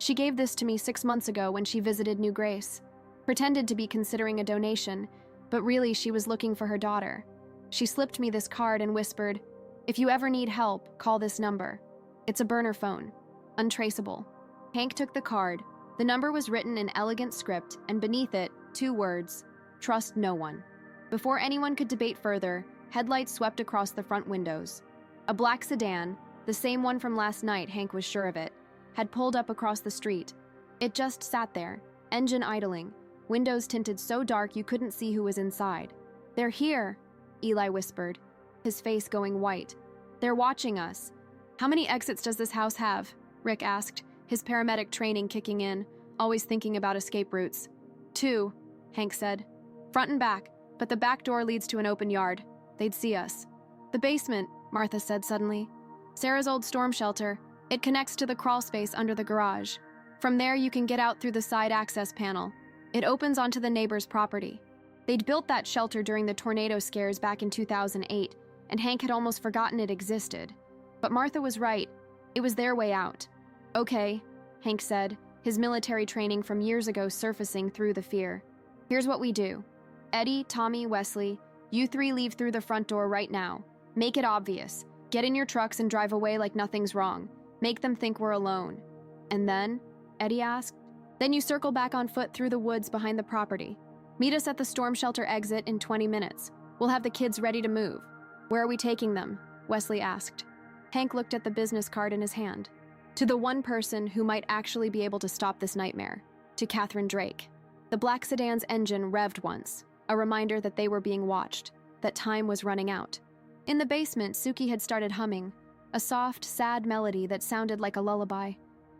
She gave this to me 6 months ago when she visited New Grace. Pretended to be considering a donation, but really she was looking for her daughter. She slipped me this card and whispered, "If you ever need help, call this number. It's a burner phone. Untraceable." Hank took the card. The number was written in elegant script, and beneath it, 2 words, "Trust no one." Before anyone could debate further, headlights swept across the front windows. A black sedan, the same one from last night, Hank was sure of it, had pulled up across the street. It just sat there, engine idling, windows tinted so dark you couldn't see who was inside. "They're here," Eli whispered, his face going white. "They're watching us." "How many exits does this house have?" Rick asked, his paramedic training kicking in, always thinking about escape routes. 2, Hank said. "Front and back, but the back door leads to an open yard. They'd see us." "The basement," Martha said suddenly. "Sarah's old storm shelter. It connects to the crawl space under the garage. From there you can get out through the side access panel. It opens onto the neighbor's property." They'd built that shelter during the tornado scares back in 2008, and Hank had almost forgotten it existed. But Martha was right. It was their way out. "Okay," Hank said, his military training from years ago surfacing through the fear. "Here's what we do. Eddie, Tommy, Wesley, you 3 leave through the front door right now. Make it obvious. Get in your trucks and drive away like nothing's wrong. Make them think we're alone." "And then?" Eddie asked. Then you circle back on foot through the woods behind the property. Meet us at the storm shelter exit in 20 minutes. We'll have the kids ready to move." "Where are we taking them?" Wesley asked. Hank looked at the business card in his hand. "To the one person who might actually be able to stop this nightmare. To Catherine Drake." The black sedan's engine revved once, a reminder that they were being watched, that time was running out. In the basement, Suki had started humming, a soft, sad melody that sounded like a lullaby.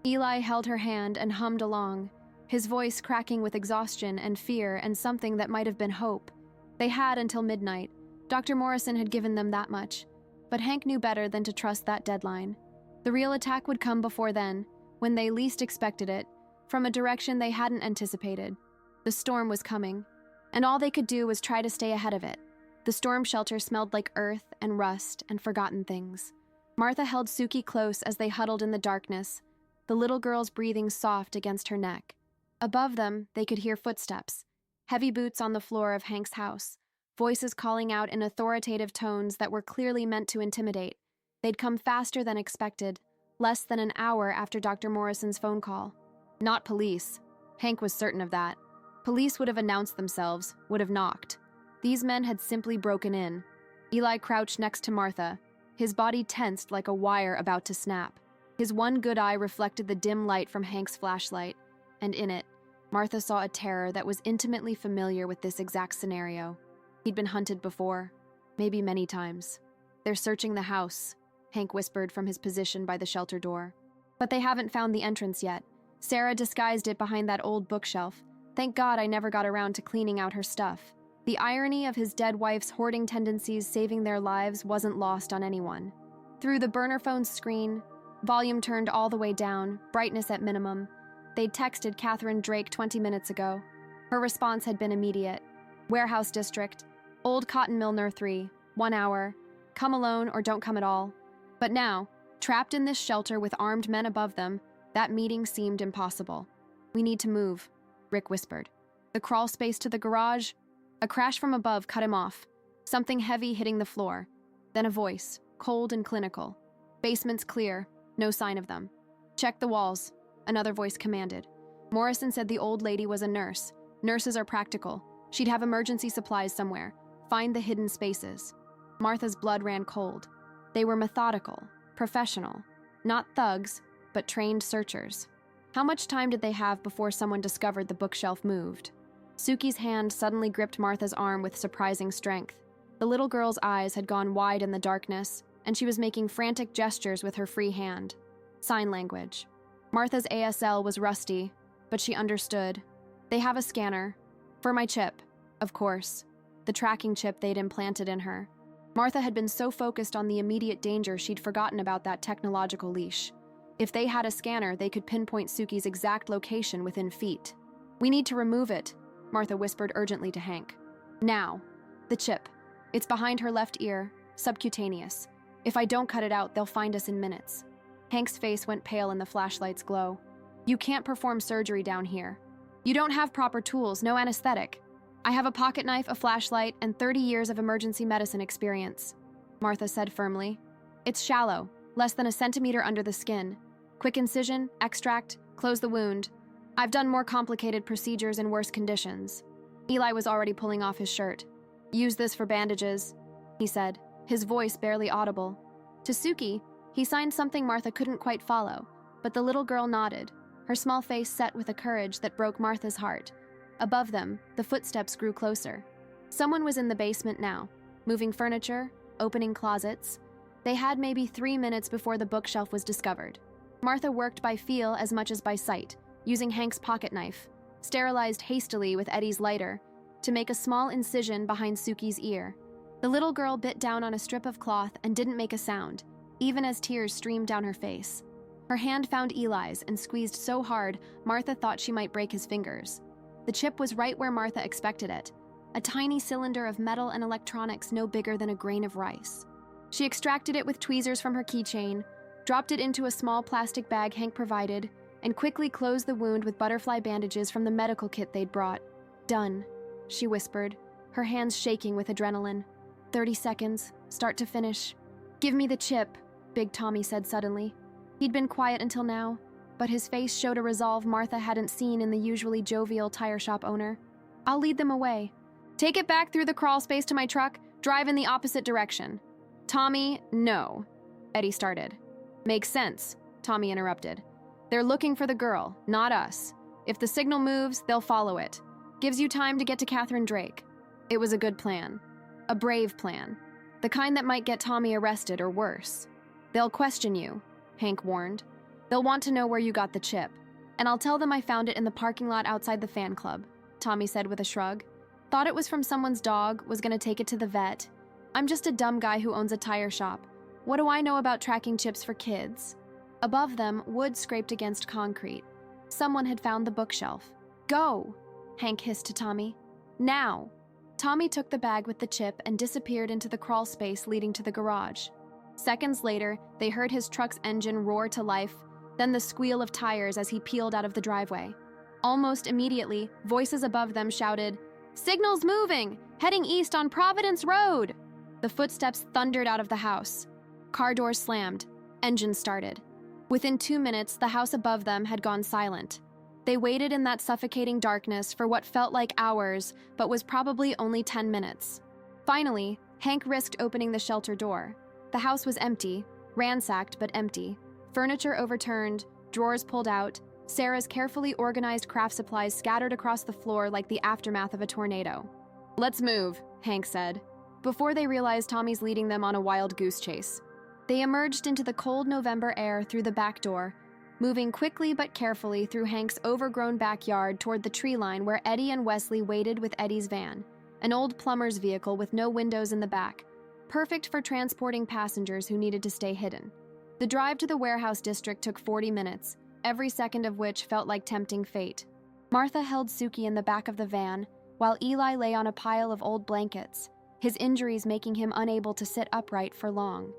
Eli held her hand and hummed along, his voice cracking with exhaustion and fear and something that might have been hope. They had until midnight. Dr. Morrison had given them that much, but Hank knew better than to trust that deadline. The real attack would come before then, when they least expected it, from a direction they hadn't anticipated. The storm was coming, and all they could do was try to stay ahead of it. The storm shelter smelled like earth and rust and forgotten things. Martha held Suki close as they huddled in the darkness, the little girl's breathing soft against her neck. Above them, they could hear footsteps, heavy boots on the floor of Hank's house, voices calling out in authoritative tones that were clearly meant to intimidate. They'd come faster than expected, less than an hour after Dr. Morrison's phone call. Not police. Hank was certain of that. Police would have announced themselves, would have knocked. These men had simply broken in. Eli crouched next to Martha, his body tensed like a wire about to snap. His one good eye reflected the dim light from Hank's flashlight, and in it, Martha saw a terror that was intimately familiar with this exact scenario. He'd been hunted before, maybe many times. "They're searching the house," Hank whispered from his position by the shelter door. "But they haven't found the entrance yet. Sarah disguised it behind that old bookshelf. Thank God I never got around to cleaning out her stuff." The irony of his dead wife's hoarding tendencies saving their lives wasn't lost on anyone. Through the burner phone's screen, volume turned all the way down, brightness at minimum, they'd texted Catherine Drake 20 minutes ago. Her response had been immediate. "Warehouse District, Old Cotton Mill Nr. 3, 1 hour. Come alone or don't come at all." But now, trapped in this shelter with armed men above them, that meeting seemed impossible. "We need to move," Rick whispered. The crawl space to the garage. A crash from above cut him off, something heavy hitting the floor. Then a voice, cold and clinical. "Basement's clear, no sign of them." "Check the walls," another voice commanded. Morrison said the old lady was a nurse. Nurses are practical. She'd have emergency supplies somewhere. Find the hidden spaces. Martha's blood ran cold. They were methodical, professional, not thugs, but trained searchers. How much time did they have before someone discovered the bookshelf moved? Suki's hand suddenly gripped Martha's arm with surprising strength. The little girl's eyes had gone wide in the darkness, and she was making frantic gestures with her free hand. Sign language. Martha's ASL was rusty, but she understood. "They have a scanner. For my chip, of course. The tracking chip they'd implanted in her." Martha had been so focused on the immediate danger she'd forgotten about that technological leash. If they had a scanner, they could pinpoint Suki's exact location within feet. "We need to remove it," Martha whispered urgently to Hank. "Now. The chip. It's behind her left ear, subcutaneous. If I don't cut it out, they'll find us in minutes." Hank's face went pale in the flashlight's glow. "You can't perform surgery down here. You don't have proper tools, no anesthetic. I have a pocket knife, a flashlight, and 30 years of emergency medicine experience," Martha said firmly. "It's shallow, less than a centimeter under the skin. Quick incision, extract, close the wound. I've done more complicated procedures in worse conditions." Eli was already pulling off his shirt. "Use this for bandages," he said, his voice barely audible. To Suki, he signed something Martha couldn't quite follow, but the little girl nodded, her small face set with a courage that broke Martha's heart. Above them, the footsteps grew closer. Someone was in the basement now, moving furniture, opening closets. They had maybe 3 minutes before the bookshelf was discovered. Martha worked by feel as much as by sight, using Hank's pocket knife, sterilized hastily with Eddie's lighter, to make a small incision behind Suki's ear. The little girl bit down on a strip of cloth and didn't make a sound, even as tears streamed down her face. Her hand found Eli's and squeezed so hard, Martha thought she might break his fingers. The chip was right where Martha expected it, a tiny cylinder of metal and electronics no bigger than a grain of rice. She extracted it with tweezers from her keychain, dropped it into a small plastic bag Hank provided, and quickly closed the wound with butterfly bandages from the medical kit they'd brought. "Done," she whispered, her hands shaking with adrenaline. 30 seconds, start to finish. "Give me the chip," Big Tommy said suddenly. He'd been quiet until now, but his face showed a resolve Martha hadn't seen in the usually jovial tire shop owner. "I'll lead them away. Take it back through the crawl space to my truck, drive in the opposite direction." "Tommy, no," Eddie started. "Makes sense," Tommy interrupted. "They're looking for the girl, not us. If the signal moves, they'll follow it. Gives you time to get to Catherine Drake." It was a good plan. A brave plan. The kind that might get Tommy arrested or worse. "They'll question you," Hank warned. "They'll want to know where you got the chip. And I'll tell them I found it in the parking lot outside the fan club," Tommy said with a shrug. "Thought it was from someone's dog, was gonna take it to the vet. I'm just a dumb guy who owns a tire shop. What do I know about tracking chips for kids?" Above them, wood scraped against concrete. Someone had found the bookshelf. "Go!" Hank hissed to Tommy. "Now!" Tommy took the bag with the chip and disappeared into the crawl space leading to the garage. Seconds later, they heard his truck's engine roar to life, then the squeal of tires as he peeled out of the driveway. Almost immediately, voices above them shouted, "Signal's moving! Heading east on Providence Road!" The footsteps thundered out of the house. Car doors slammed. Engine started. Within 2 minutes, the house above them had gone silent. They waited in that suffocating darkness for what felt like hours, but was probably only 10 minutes. Finally, Hank risked opening the shelter door. The house was empty, ransacked but empty. Furniture overturned, drawers pulled out, Sarah's carefully organized craft supplies scattered across the floor like the aftermath of a tornado. "Let's move," Hank said, before they realized Tommy's leading them on a wild goose chase. They emerged into the cold November air through the back door, moving quickly but carefully through Hank's overgrown backyard toward the tree line where Eddie and Wesley waited with Eddie's van, an old plumber's vehicle with no windows in the back, perfect for transporting passengers who needed to stay hidden. The drive to the warehouse district took 40 minutes, every second of which felt like tempting fate. Martha held Suki in the back of the van, while Eli lay on a pile of old blankets, his injuries making him unable to sit upright for long.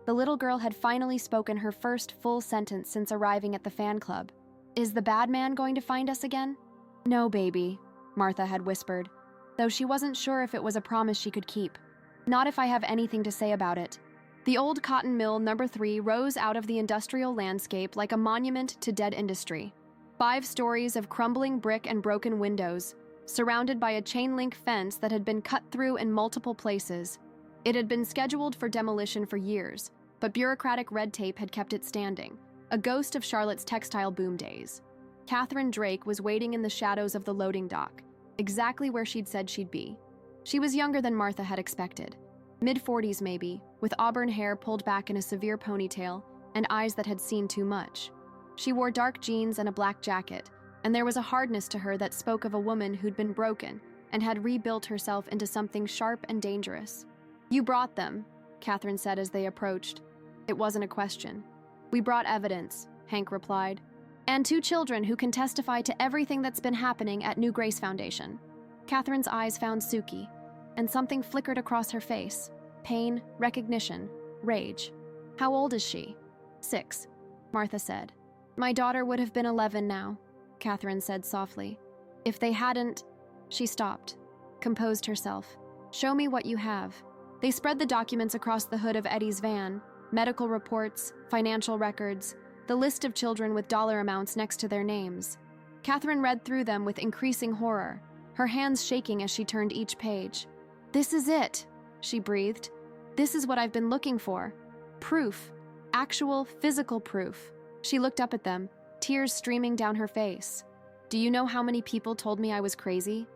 The little girl had finally spoken her first full sentence since arriving at the fan club. "Is the bad man going to find us again?" "No, baby," Martha had whispered, though she wasn't sure if it was a promise she could keep. "Not if I have anything to say about it." The old cotton mill number 3 rose out of the industrial landscape like a monument to dead industry. 5 stories of crumbling brick and broken windows, surrounded by a chain-link fence that had been cut through in multiple places. It had been scheduled for demolition for years, but bureaucratic red tape had kept it standing, a ghost of Charlotte's textile boom days. Catherine Drake was waiting in the shadows of the loading dock, exactly where she'd said she'd be. She was younger than Martha had expected. Mid-40s maybe, with auburn hair pulled back in a severe ponytail and eyes that had seen too much. She wore dark jeans and a black jacket, and there was a hardness to her that spoke of a woman who'd been broken and had rebuilt herself into something sharp and dangerous. "You brought them," Catherine said as they approached. It wasn't a question. "We brought evidence," Hank replied, "and 2 children who can testify to everything that's been happening at New Grace Foundation." Catherine's eyes found Suki, and something flickered across her face. Pain, recognition, rage. "How old is she?" 6, Martha said. "My daughter would have been 11 now," Catherine said softly. "If they hadn't—" She stopped, composed herself. "Show me what you have." They spread the documents across the hood of Eddie's van, medical reports, financial records, the list of children with dollar amounts next to their names. Catherine read through them with increasing horror, her hands shaking as she turned each page. "This is it," she breathed. "This is what I've been looking for. Proof. Actual, physical proof." She looked up at them, tears streaming down her face. "Do you know how many people told me I was crazy?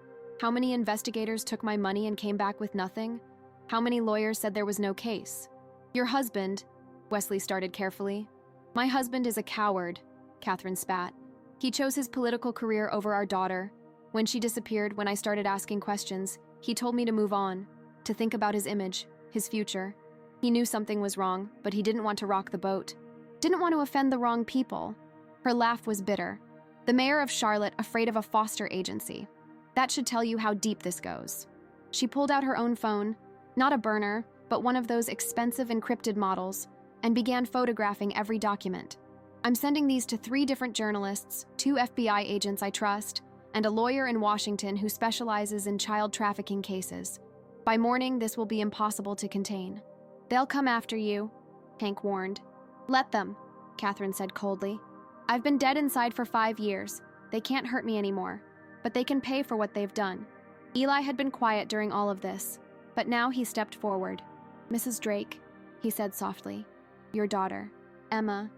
How many investigators took my money and came back with nothing? How many lawyers said there was no case? Your husband," Wesley started carefully. "My husband is a coward," Catherine spat. "He chose his political career over our daughter. When she disappeared, when I started asking questions, he told me to move on, to think about his image, his future. He knew something was wrong, but he didn't want to rock the boat. Didn't want to offend the wrong people." Her laugh was bitter. "The mayor of Charlotte afraid of a foster agency. That should tell you how deep this goes." She pulled out her own phone, not a burner, but one of those expensive encrypted models, and began photographing every document. "I'm sending these to 3 different journalists, 2 FBI agents I trust, and a lawyer in Washington who specializes in child trafficking cases. By morning, this will be impossible to contain." "They'll come after you," Hank warned. "Let them," Catherine said coldly. I've been dead inside for 5 years. They can't hurt me anymore, but they can pay for what they've done. Eli had been quiet during all of this, but now he stepped forward. Mrs. Drake, he said softly, your daughter, Emma,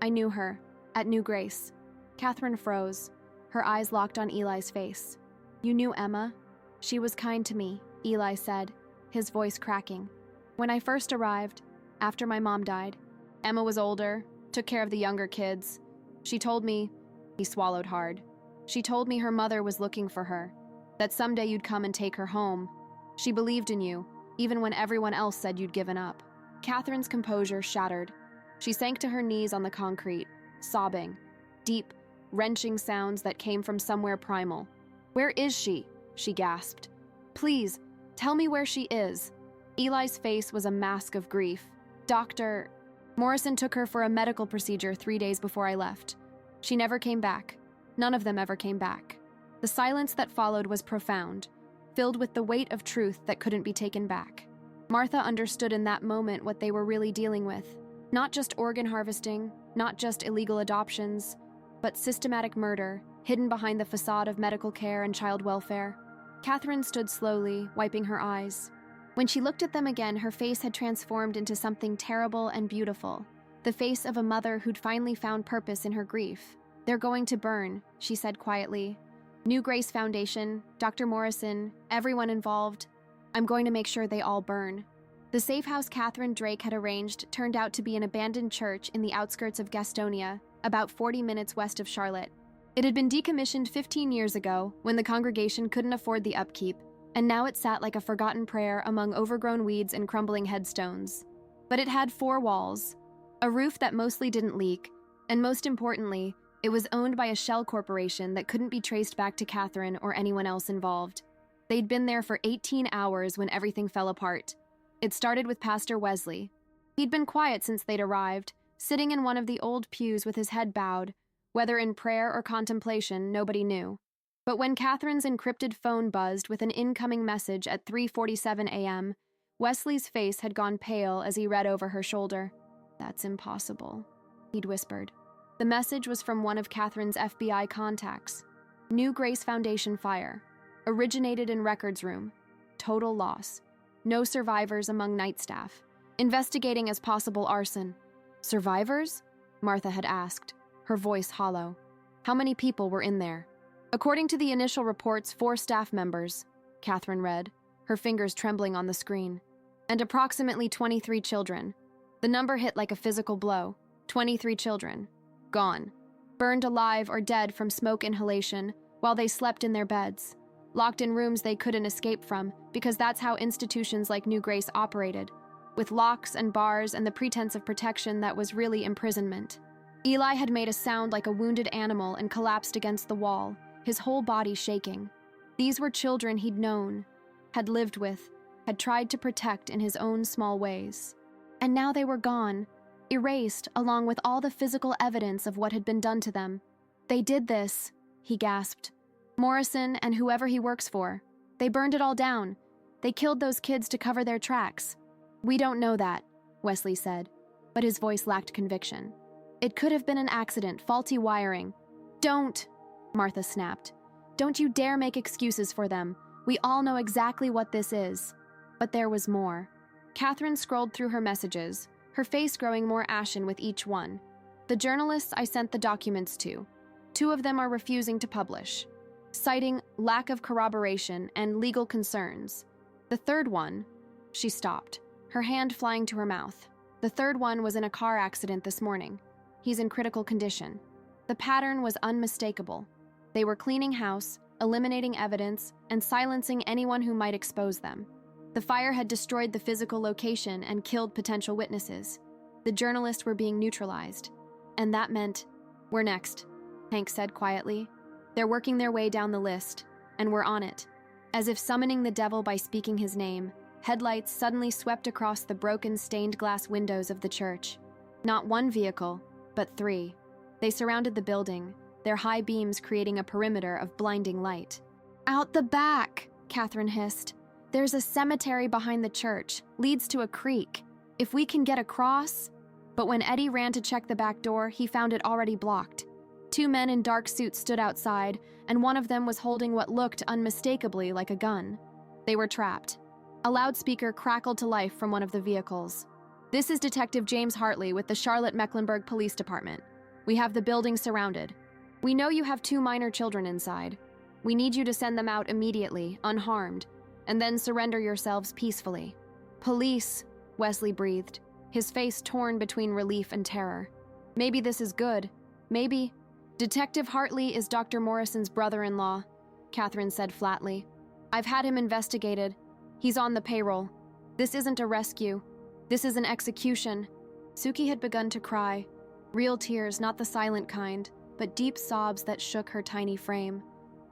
I knew her, at New Grace. Catherine froze, her eyes locked on Eli's face. You knew Emma? She was kind to me, Eli said, his voice cracking. When I first arrived, after my mom died, Emma was older, took care of the younger kids. She told me, he swallowed hard. She told me her mother was looking for her, that someday you'd come and take her home. She believed in you, even when everyone else said you'd given up. Catherine's composure shattered. She sank to her knees on the concrete, sobbing, deep, wrenching sounds that came from somewhere primal. Where is she? She gasped. Please, tell me where she is. Eli's face was a mask of grief. Dr. Morrison took her for a medical procedure 3 days before I left. She never came back. None of them ever came back. The silence that followed was profound, filled with the weight of truth that couldn't be taken back. Martha understood in that moment what they were really dealing with. Not just organ harvesting, not just illegal adoptions, but systematic murder, hidden behind the facade of medical care and child welfare. Catherine stood slowly, wiping her eyes. When she looked at them again, her face had transformed into something terrible and beautiful. The face of a mother who'd finally found purpose in her grief. They're going to burn, she said quietly. New Grace Foundation, Dr. Morrison, everyone involved. I'm going to make sure they all burn. The safe house Catherine Drake had arranged turned out to be an abandoned church in the outskirts of Gastonia, about 40 minutes west of Charlotte. It had been decommissioned 15 years ago when the congregation couldn't afford the upkeep, and now it sat like a forgotten prayer among overgrown weeds and crumbling headstones. But it had 4 walls, a roof that mostly didn't leak, and most importantly, it was owned by a shell corporation that couldn't be traced back to Catherine or anyone else involved. They'd been there for 18 hours when everything fell apart. It started with Pastor Wesley. He'd been quiet since they'd arrived, sitting in one of the old pews with his head bowed. Whether in prayer or contemplation, nobody knew. But when Catherine's encrypted phone buzzed with an incoming message at 3:47 a.m., Wesley's face had gone pale as he read over her shoulder. That's impossible, he'd whispered. The message was from one of Catherine's FBI contacts. New Grace Foundation fire. Originated in records room. Total loss. No survivors among night staff. Investigating as possible arson. Survivors? Martha had asked, her voice hollow. How many people were in there? According to the initial reports, 4 staff members, Catherine read, her fingers trembling on the screen, and approximately 23 children. The number hit like a physical blow. 23 children. Gone. Burned alive or dead from smoke inhalation while they slept in their beds. Locked in rooms they couldn't escape from because that's how institutions like New Grace operated, with locks and bars and the pretense of protection that was really imprisonment. Eli had made a sound like a wounded animal and collapsed against the wall, his whole body shaking. These were children he'd known, had lived with, had tried to protect in his own small ways. And now they were gone, erased along with all the physical evidence of what had been done to them. They did this, he gasped. Morrison and whoever he works for. They burned it all down. They killed those kids to cover their tracks. We don't know that, Wesley said, but his voice lacked conviction. It could have been an accident, faulty wiring. Don't, Martha snapped. Don't you dare make excuses for them. We all know exactly what this is. But there was more. Catherine scrolled through her messages, her face growing more ashen with each one. The journalists I sent the documents to. 2 of them are refusing to publish, citing lack of corroboration and legal concerns. The 3rd one, she stopped, her hand flying to her mouth. The 3rd one was in a car accident this morning. He's in critical condition. The pattern was unmistakable. They were cleaning house, eliminating evidence, and silencing anyone who might expose them. The fire had destroyed the physical location and killed potential witnesses. The journalists were being neutralized. And that meant, we're next, Hank said quietly. They're working their way down the list, and we're on it. As if summoning the devil by speaking his name, headlights suddenly swept across the broken stained glass windows of the church. Not 1 vehicle, but 3. They surrounded the building, their high beams creating a perimeter of blinding light. Out the back, Catherine hissed. There's a cemetery behind the church, leads to a creek. If we can get across... But when Eddie ran to check the back door, he found it already blocked. 2 men in dark suits stood outside, and one of them was holding what looked unmistakably like a gun. They were trapped. A loudspeaker crackled to life from one of the vehicles. "This is Detective James Hartley with the Charlotte-Mecklenburg Police Department. We have the building surrounded. We know you have 2 minor children inside. We need you to send them out immediately, unharmed, and then surrender yourselves peacefully." "Police," Wesley breathed, his face torn between relief and terror. "Maybe this is good. Maybe—" "Detective Hartley is Dr. Morrison's brother-in-law," Catherine said flatly. "I've had him investigated. He's on the payroll. This isn't a rescue. This is an execution." Suki had begun to cry. Real tears, not the silent kind, but deep sobs that shook her tiny frame.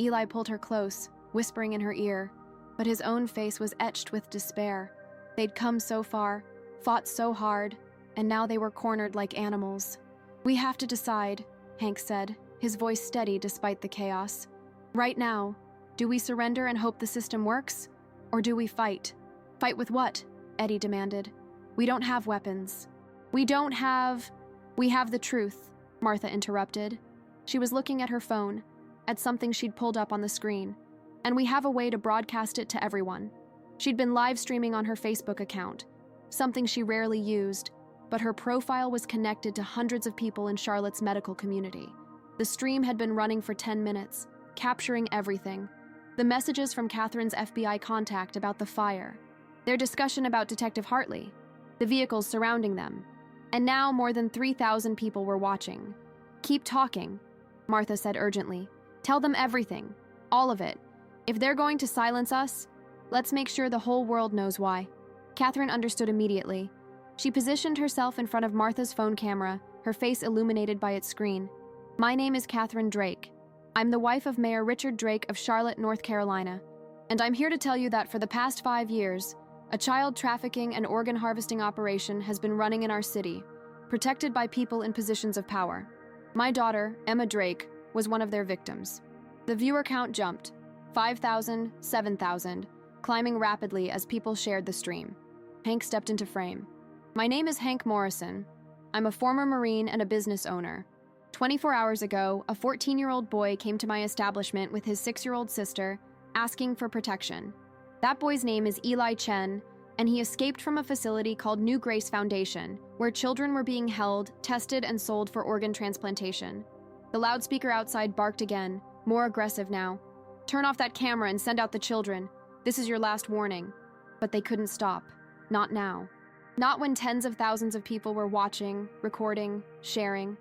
Eli pulled her close, whispering in her ear, but his own face was etched with despair. They'd come so far, fought so hard, and now they were cornered like animals. "We have to decide," Hank said, his voice steady despite the chaos. "Right now, do we surrender and hope the system works? Or do we fight?" "Fight with what?" Eddie demanded. "We don't have weapons. We have the truth," Martha interrupted. She was looking at her phone, at something she'd pulled up on the screen, "and we have a way to broadcast it to everyone." She'd been live streaming on her Facebook account, something she rarely used, but her profile was connected to hundreds of people in Charlotte's medical community. The stream had been running for 10 minutes, capturing everything. The messages from Catherine's FBI contact about the fire, their discussion about Detective Hartley, the vehicles surrounding them, and now more than 3,000 people were watching. "Keep talking," Martha said urgently. "Tell them everything, all of it. If they're going to silence us, let's make sure the whole world knows why." Catherine understood immediately. She positioned herself in front of Martha's phone camera, her face illuminated by its screen. "My name is Catherine Drake. I'm the wife of Mayor Richard Drake of Charlotte, North Carolina, and I'm here to tell you that for the past 5 years, a child trafficking and organ harvesting operation has been running in our city, protected by people in positions of power. My daughter, Emma Drake, was one of their victims." The viewer count jumped, 5,000, 7,000, climbing rapidly as people shared the stream. Hank stepped into frame. "My name is Hank Morrison. I'm a former Marine and a business owner. 24 hours ago, a 14-year-old boy came to my establishment with his 6-year-old sister, asking for protection. That boy's name is Eli Chen, and he escaped from a facility called New Grace Foundation, where children were being held, tested, and sold for organ transplantation." The loudspeaker outside barked again, more aggressive now. "Turn off that camera and send out the children. This is your last warning." But they couldn't stop. Not now. Not when tens of thousands of people were watching, recording, sharing.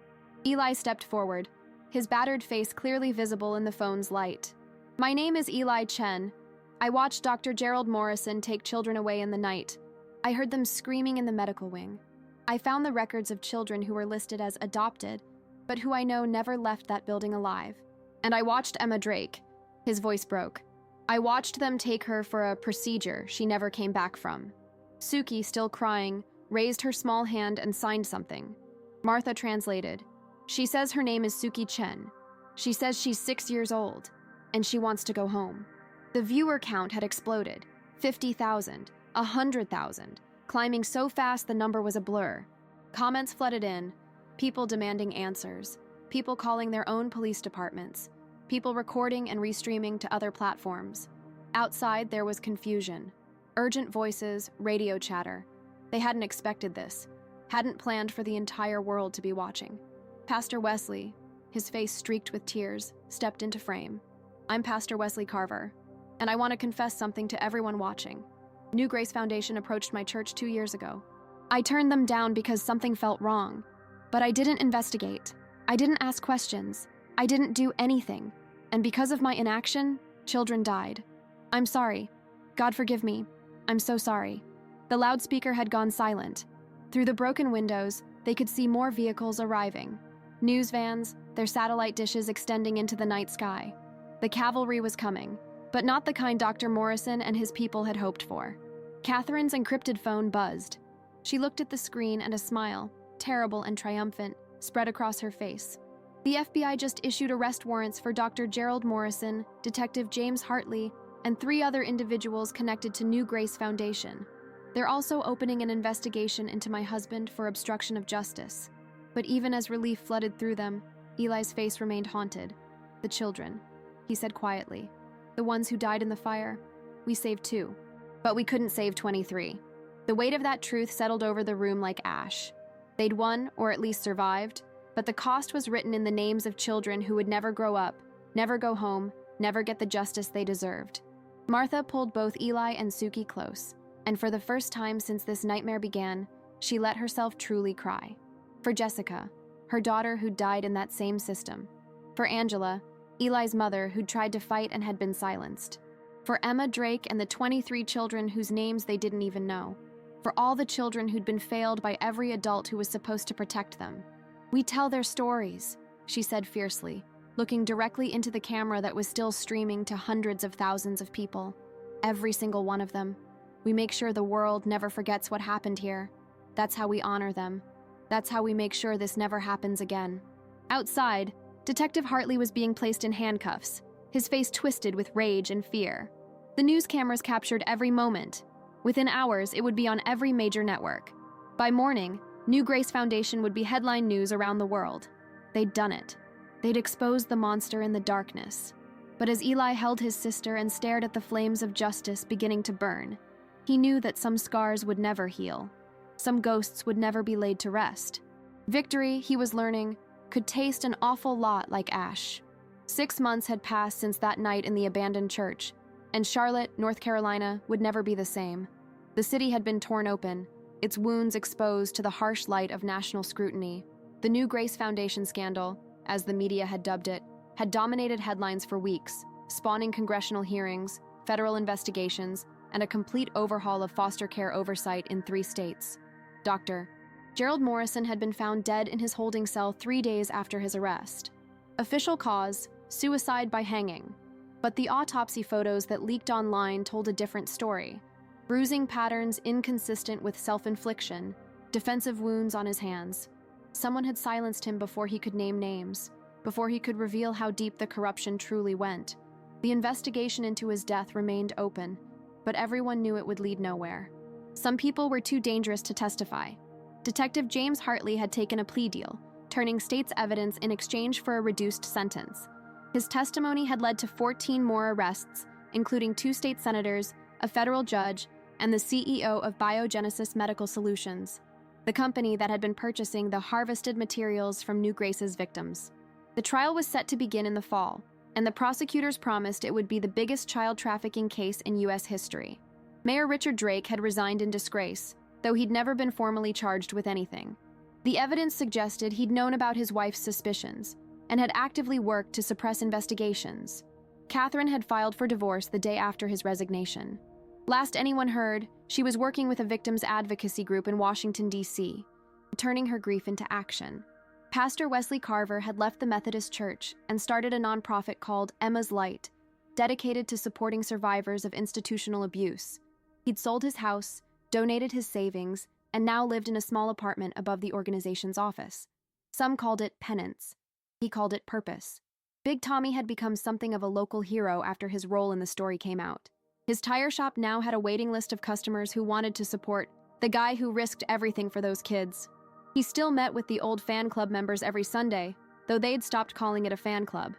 Eli stepped forward, his battered face clearly visible in the phone's light. "My name is Eli Chen. I watched Dr. Gerald Morrison take children away in the night. I heard them screaming in the medical wing. I found the records of children who were listed as adopted, but who I know never left that building alive. And I watched Emma Drake." His voice broke. "I watched them take her for a procedure she never came back from." Suki, still crying, raised her small hand and signed something. Martha translated. "She says her name is Suki Chen. She says she's 6 years old, and she wants to go home." The viewer count had exploded. 50,000, 100,000, climbing so fast the number was a blur. Comments flooded in, people demanding answers, people calling their own police departments, people recording and restreaming to other platforms. Outside, there was confusion. Urgent voices, radio chatter. They hadn't expected this, hadn't planned for the entire world to be watching. Pastor Wesley, his face streaked with tears, stepped into frame. "I'm Pastor Wesley Carver, and I want to confess something to everyone watching. New Grace Foundation approached my church 2 years ago. I turned them down because something felt wrong, but I didn't investigate. I didn't ask questions. I didn't do anything. And because of my inaction, children died. I'm sorry. God forgive me. I'm so sorry." The loudspeaker had gone silent. Through the broken windows, they could see more vehicles arriving. News vans, their satellite dishes extending into the night sky. The cavalry was coming, but not the kind Dr. Morrison and his people had hoped for. Catherine's encrypted phone buzzed. She looked at the screen and a smile, terrible and triumphant, spread across her face. The FBI just issued arrest warrants for Dr. Gerald Morrison, Detective James Hartley, and 3 other individuals connected to New Grace Foundation. They're also opening an investigation into my husband for obstruction of justice. But even as relief flooded through them, Eli's face remained haunted. The children, he said quietly. The ones who died in the fire, we saved 2. But we couldn't save 23. The weight of that truth settled over the room like ash. They'd won, or at least survived, but the cost was written in the names of children who would never grow up, never go home, never get the justice they deserved. Martha pulled both Eli and Suki close, and for the first time since this nightmare began, she let herself truly cry. For Jessica, her daughter who'd died in that same system. For Angela, Eli's mother who'd tried to fight and had been silenced. For Emma Drake and the 23 children whose names they didn't even know. For all the children who'd been failed by every adult who was supposed to protect them. We tell their stories, she said fiercely, looking directly into the camera that was still streaming to hundreds of thousands of people. Every single one of them. We make sure the world never forgets what happened here. That's how we honor them. That's how we make sure this never happens again. Outside, Detective Hartley was being placed in handcuffs, his face twisted with rage and fear. The news cameras captured every moment. Within hours, it would be on every major network. By morning, New Grace Foundation would be headline news around the world. They'd done it. They'd exposed the monster in the darkness. But as Eli held his sister and stared at the flames of justice beginning to burn, he knew that some scars would never heal. Some ghosts would never be laid to rest. Victory, he was learning, could taste an awful lot like ash. 6 months had passed since that night in the abandoned church, and Charlotte, North Carolina, would never be the same. The city had been torn open, its wounds exposed to the harsh light of national scrutiny. The New Grace Foundation scandal, as the media had dubbed it, had dominated headlines for weeks, spawning congressional hearings, federal investigations, and a complete overhaul of foster care oversight in 3 states. Dr. Gerald Morrison had been found dead in his holding cell 3 days after his arrest. Official cause, suicide by hanging. But the autopsy photos that leaked online told a different story. Bruising patterns inconsistent with self-infliction, defensive wounds on his hands. Someone had silenced him before he could name names, before he could reveal how deep the corruption truly went. The investigation into his death remained open, but everyone knew it would lead nowhere. Some people were too dangerous to testify. Detective James Hartley had taken a plea deal, turning state's evidence in exchange for a reduced sentence. His testimony had led to 14 more arrests, including 2 state senators, a federal judge, and the CEO of Biogenesis Medical Solutions, the company that had been purchasing the harvested materials from New Grace's victims. The trial was set to begin in the fall, and the prosecutors promised it would be the biggest child trafficking case in U.S. history. Mayor Richard Drake had resigned in disgrace, though he'd never been formally charged with anything. The evidence suggested he'd known about his wife's suspicions and had actively worked to suppress investigations. Catherine had filed for divorce the day after his resignation. Last anyone heard, she was working with a victims advocacy group in Washington, D.C., turning her grief into action. Pastor Wesley Carver had left the Methodist Church and started a nonprofit called Emma's Light, dedicated to supporting survivors of institutional abuse. He'd sold his house, donated his savings, and now lived in a small apartment above the organization's office. Some called it penance. He called it purpose. Big Tommy had become something of a local hero after his role in the story came out. His tire shop now had a waiting list of customers who wanted to support the guy who risked everything for those kids. He still met with the old fan club members every Sunday, though they'd stopped calling it a fan club.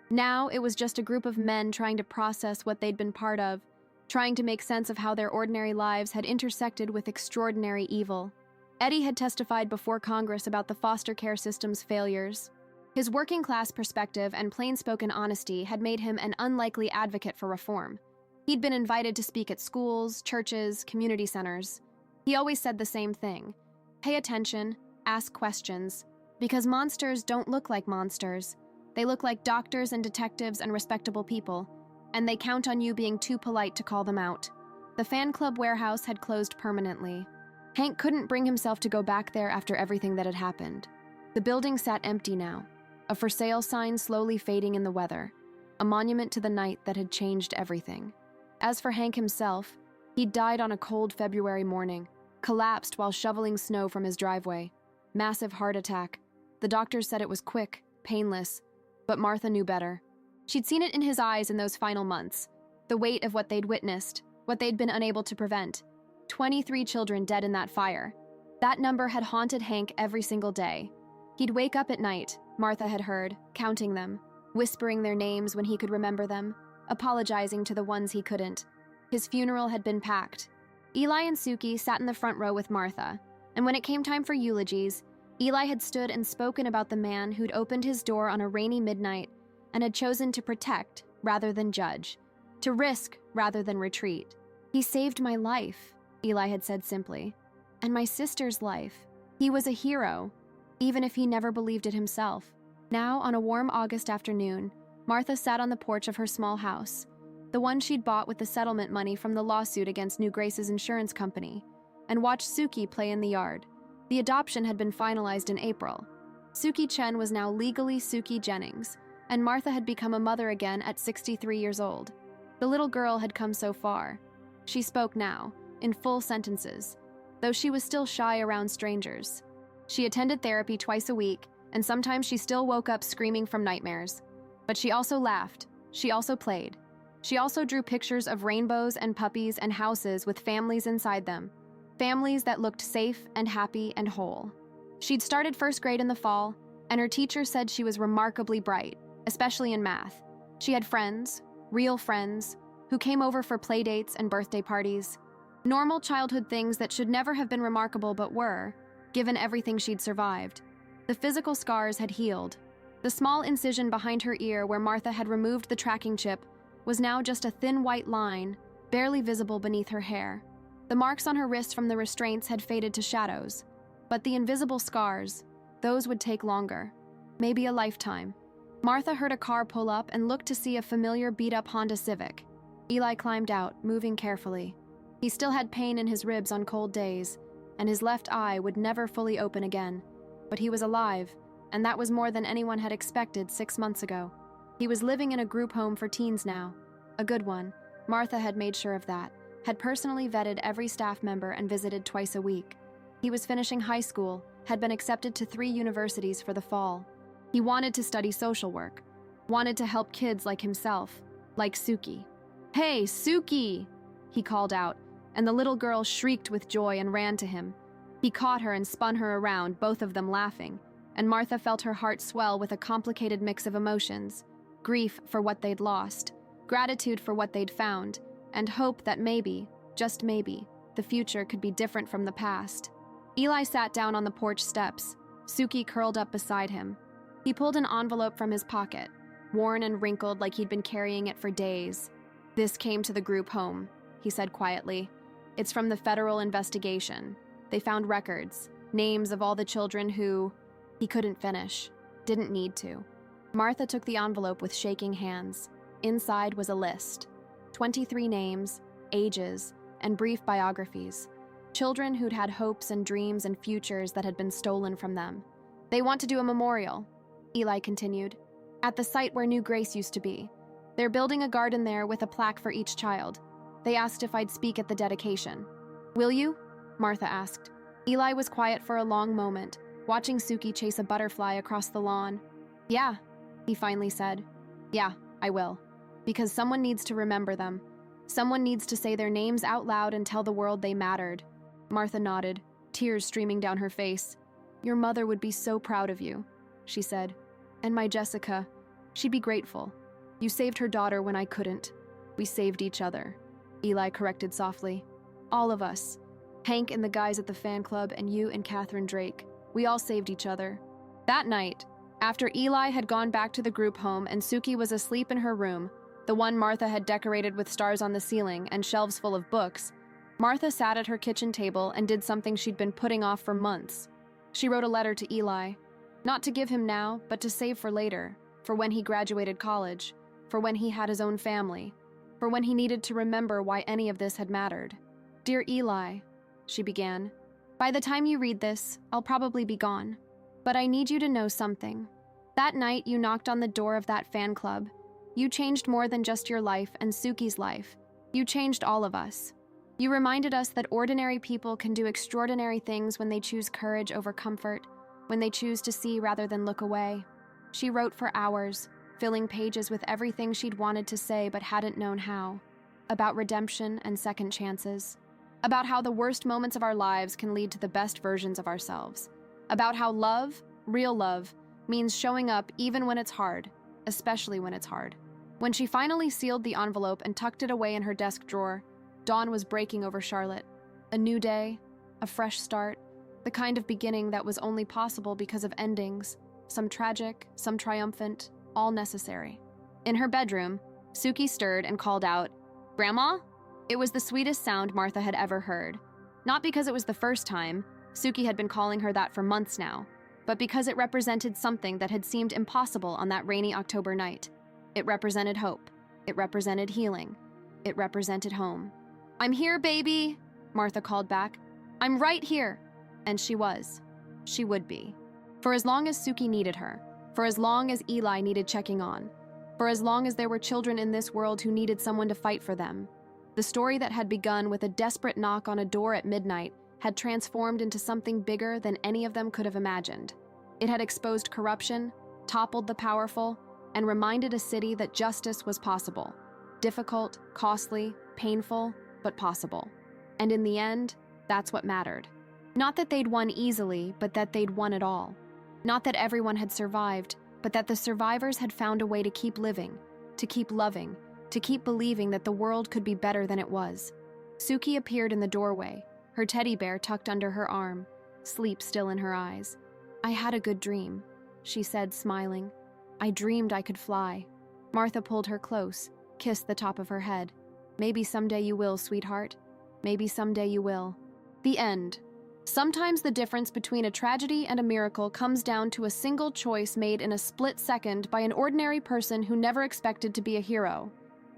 Now it was just a group of men trying to process what they'd been part of, trying to make sense of how their ordinary lives had intersected with extraordinary evil. Eddie had testified before Congress about the foster care system's failures. His working-class perspective and plain-spoken honesty had made him an unlikely advocate for reform. He'd been invited to speak at schools, churches, community centers. He always said the same thing: pay attention, ask questions, because monsters don't look like monsters. They look like doctors and detectives and respectable people, and they count on you being too polite to call them out. The fan club warehouse had closed permanently. Hank couldn't bring himself to go back there after everything that had happened. The building sat empty now, a for sale sign slowly fading in the weather, a monument to the night that had changed everything. As for Hank himself, he'd died on a cold February morning, collapsed while shoveling snow from his driveway. Massive heart attack. The doctors said it was quick, painless, but Martha knew better. She'd seen it in his eyes in those final months, the weight of what they'd witnessed, what they'd been unable to prevent. 23 children dead in that fire. That number had haunted Hank every single day. He'd wake up at night, Martha had heard, counting them, whispering their names when he could remember them, apologizing to the ones he couldn't. His funeral had been packed. Eli and Suki sat in the front row with Martha, and when it came time for eulogies, Eli had stood and spoken about the man who'd opened his door on a rainy midnight and had chosen to protect rather than judge, to risk rather than retreat. "He saved my life," Eli had said simply, "and my sister's life. He was a hero, even if he never believed it himself." Now, on a warm August afternoon, Martha sat on the porch of her small house, the one she'd bought with the settlement money from the lawsuit against New Grace's insurance company, and watched Suki play in the yard. The adoption had been finalized in April. Suki Chen was now legally Suki Jennings, and Martha had become a mother again at 63 years old. The little girl had come so far. She spoke now, in full sentences, though she was still shy around strangers. She attended therapy twice a week, and sometimes she still woke up screaming from nightmares. But she also laughed. She also played. She also drew pictures of rainbows and puppies and houses with families inside them. Families that looked safe and happy and whole. She'd started first grade in the fall, and her teacher said she was remarkably bright, especially in math. She had friends, real friends, who came over for play dates and birthday parties. Normal childhood things that should never have been remarkable but were, given everything she'd survived. The physical scars had healed. The small incision behind her ear where Martha had removed the tracking chip was now just a thin white line, barely visible beneath her hair. The marks on her wrist from the restraints had faded to shadows, but the invisible scars, those would take longer, maybe a lifetime. Martha heard a car pull up and looked to see a familiar beat-up Honda Civic. Eli climbed out, moving carefully. He still had pain in his ribs on cold days, and his left eye would never fully open again. But he was alive, and that was more than anyone had expected 6 months ago. He was living in a group home for teens now. A good one. Martha had made sure of that, had personally vetted every staff member and visited twice a week. He was finishing high school, had been accepted to 3 universities for the fall. He wanted to study social work, wanted to help kids like himself, like Suki. "Hey, Suki!" he called out, and the little girl shrieked with joy and ran to him. He caught her and spun her around, both of them laughing, and Martha felt her heart swell with a complicated mix of emotions: grief for what they'd lost, gratitude for what they'd found, and hope that maybe, just maybe, the future could be different from the past. Eli sat down on the porch steps, Suki curled up beside him. He pulled an envelope from his pocket, worn and wrinkled like he'd been carrying it for days. "This came to the group home," he said quietly. "It's from the federal investigation. They found records, names of all the children who..." He couldn't finish, didn't need to. Martha took the envelope with shaking hands. Inside was a list. 23 names, ages, and brief biographies. Children who'd had hopes and dreams and futures that had been stolen from them. "They want to do a memorial," Eli continued, "at the site where New Grace used to be. They're building a garden there with a plaque for each child. They asked if I'd speak at the dedication." "Will you?" Martha asked. Eli was quiet for a long moment, watching Suki chase a butterfly across the lawn. "Yeah," he finally said. "Yeah, I will. Because someone needs to remember them. Someone needs to say their names out loud and tell the world they mattered." Martha nodded, tears streaming down her face. "Your mother would be so proud of you," she said. "And my Jessica, she'd be grateful. You saved her daughter when I couldn't. We saved each other," Eli corrected softly. "All of us. Hank and the guys at the fan club and you and Catherine Drake. We all saved each other." That night, after Eli had gone back to the group home and Suki was asleep in her room, the one Martha had decorated with stars on the ceiling and shelves full of books, Martha sat at her kitchen table and did something she'd been putting off for months. She wrote a letter to Eli, not to give him now, but to save for later, for when he graduated college, for when he had his own family, for when he needed to remember why any of this had mattered. "Dear Eli," she began, "by the time you read this, I'll probably be gone. But I need you to know something. That night you knocked on the door of that fan club. You changed more than just your life and Suki's life. You changed all of us. You reminded us that ordinary people can do extraordinary things when they choose courage over comfort, when they choose to see rather than look away." She wrote for hours, filling pages with everything she'd wanted to say but hadn't known how, about redemption and second chances. about how the worst moments of our lives can lead to the best versions of ourselves, about how love, real love, means showing up even when it's hard, especially when it's hard. When she finally sealed the envelope and tucked it away in her desk drawer, dawn was breaking over Charlotte. A new day, a fresh start, the kind of beginning that was only possible because of endings, some tragic, some triumphant, all necessary. In her bedroom, Suki stirred and called out, "Grandma?" It was the sweetest sound Martha had ever heard. Not because it was the first time, Suki had been calling her that for months now, but because it represented something that had seemed impossible on that rainy October night. It represented hope. It represented healing. It represented home. "I'm here, baby," Martha called back. "I'm right here." And she was. She would be. For as long as Suki needed her, for as long as Eli needed checking on, for as long as there were children in this world who needed someone to fight for them, the story that had begun with a desperate knock on a door at midnight had transformed into something bigger than any of them could have imagined. It had exposed corruption, toppled the powerful, and reminded a city that justice was possible. Difficult, costly, painful, but possible. And in the end, that's what mattered. Not that they'd won easily, but that they'd won it all. Not that everyone had survived, but that the survivors had found a way to keep living, to keep loving, to keep believing that the world could be better than it was. Suki appeared in the doorway, her teddy bear tucked under her arm, sleep still in her eyes. "I had a good dream," she said, smiling. "I dreamed I could fly." Martha pulled her close, kissed the top of her head. "Maybe someday you will, sweetheart. Maybe someday you will." The end. Sometimes the difference between a tragedy and a miracle comes down to a single choice made in a split second by an ordinary person who never expected to be a hero.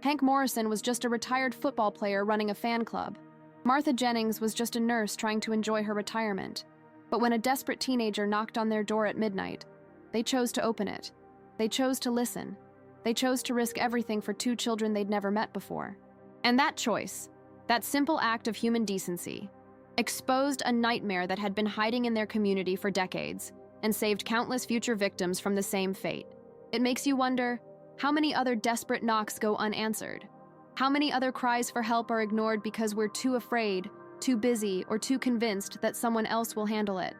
Hank Morrison was just a retired football player running a fan club. Martha Jennings was just a nurse trying to enjoy her retirement. But when a desperate teenager knocked on their door at midnight, they chose to open it. They chose to listen. They chose to risk everything for two children they'd never met before. And that choice, that simple act of human decency, exposed a nightmare that had been hiding in their community for decades and saved countless future victims from the same fate. It makes you wonder, how many other desperate knocks go unanswered? How many other cries for help are ignored because we're too afraid, too busy, or too convinced that someone else will handle it?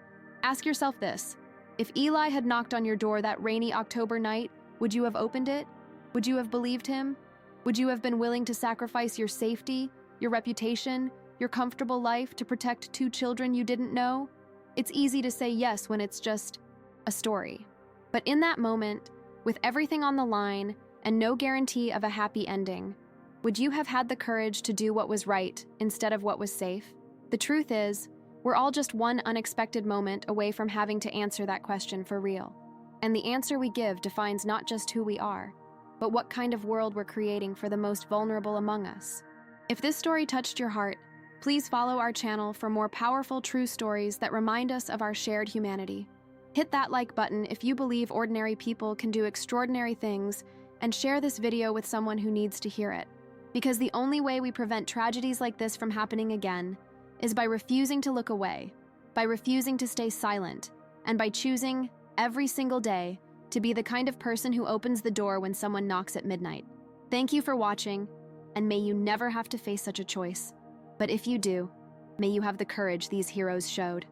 Ask yourself this: if Eli had knocked on your door that rainy October night, would you have opened it? Would you have believed him? Would you have been willing to sacrifice your safety, your reputation, your comfortable life to protect two children you didn't know? It's easy to say yes when it's just a story. But in that moment, with everything on the line and no guarantee of a happy ending, would you have had the courage to do what was right instead of what was safe? The truth is, we're all just one unexpected moment away from having to answer that question for real. And the answer we give defines not just who we are, but what kind of world we're creating for the most vulnerable among us. If this story touched your heart, please follow our channel for more powerful true stories that remind us of our shared humanity. Hit that like button if you believe ordinary people can do extraordinary things, and share this video with someone who needs to hear it. Because the only way we prevent tragedies like this from happening again is by refusing to look away, by refusing to stay silent, and by choosing, every single day, to be the kind of person who opens the door when someone knocks at midnight. Thank you for watching, and may you never have to face such a choice. But if you do, may you have the courage these heroes showed.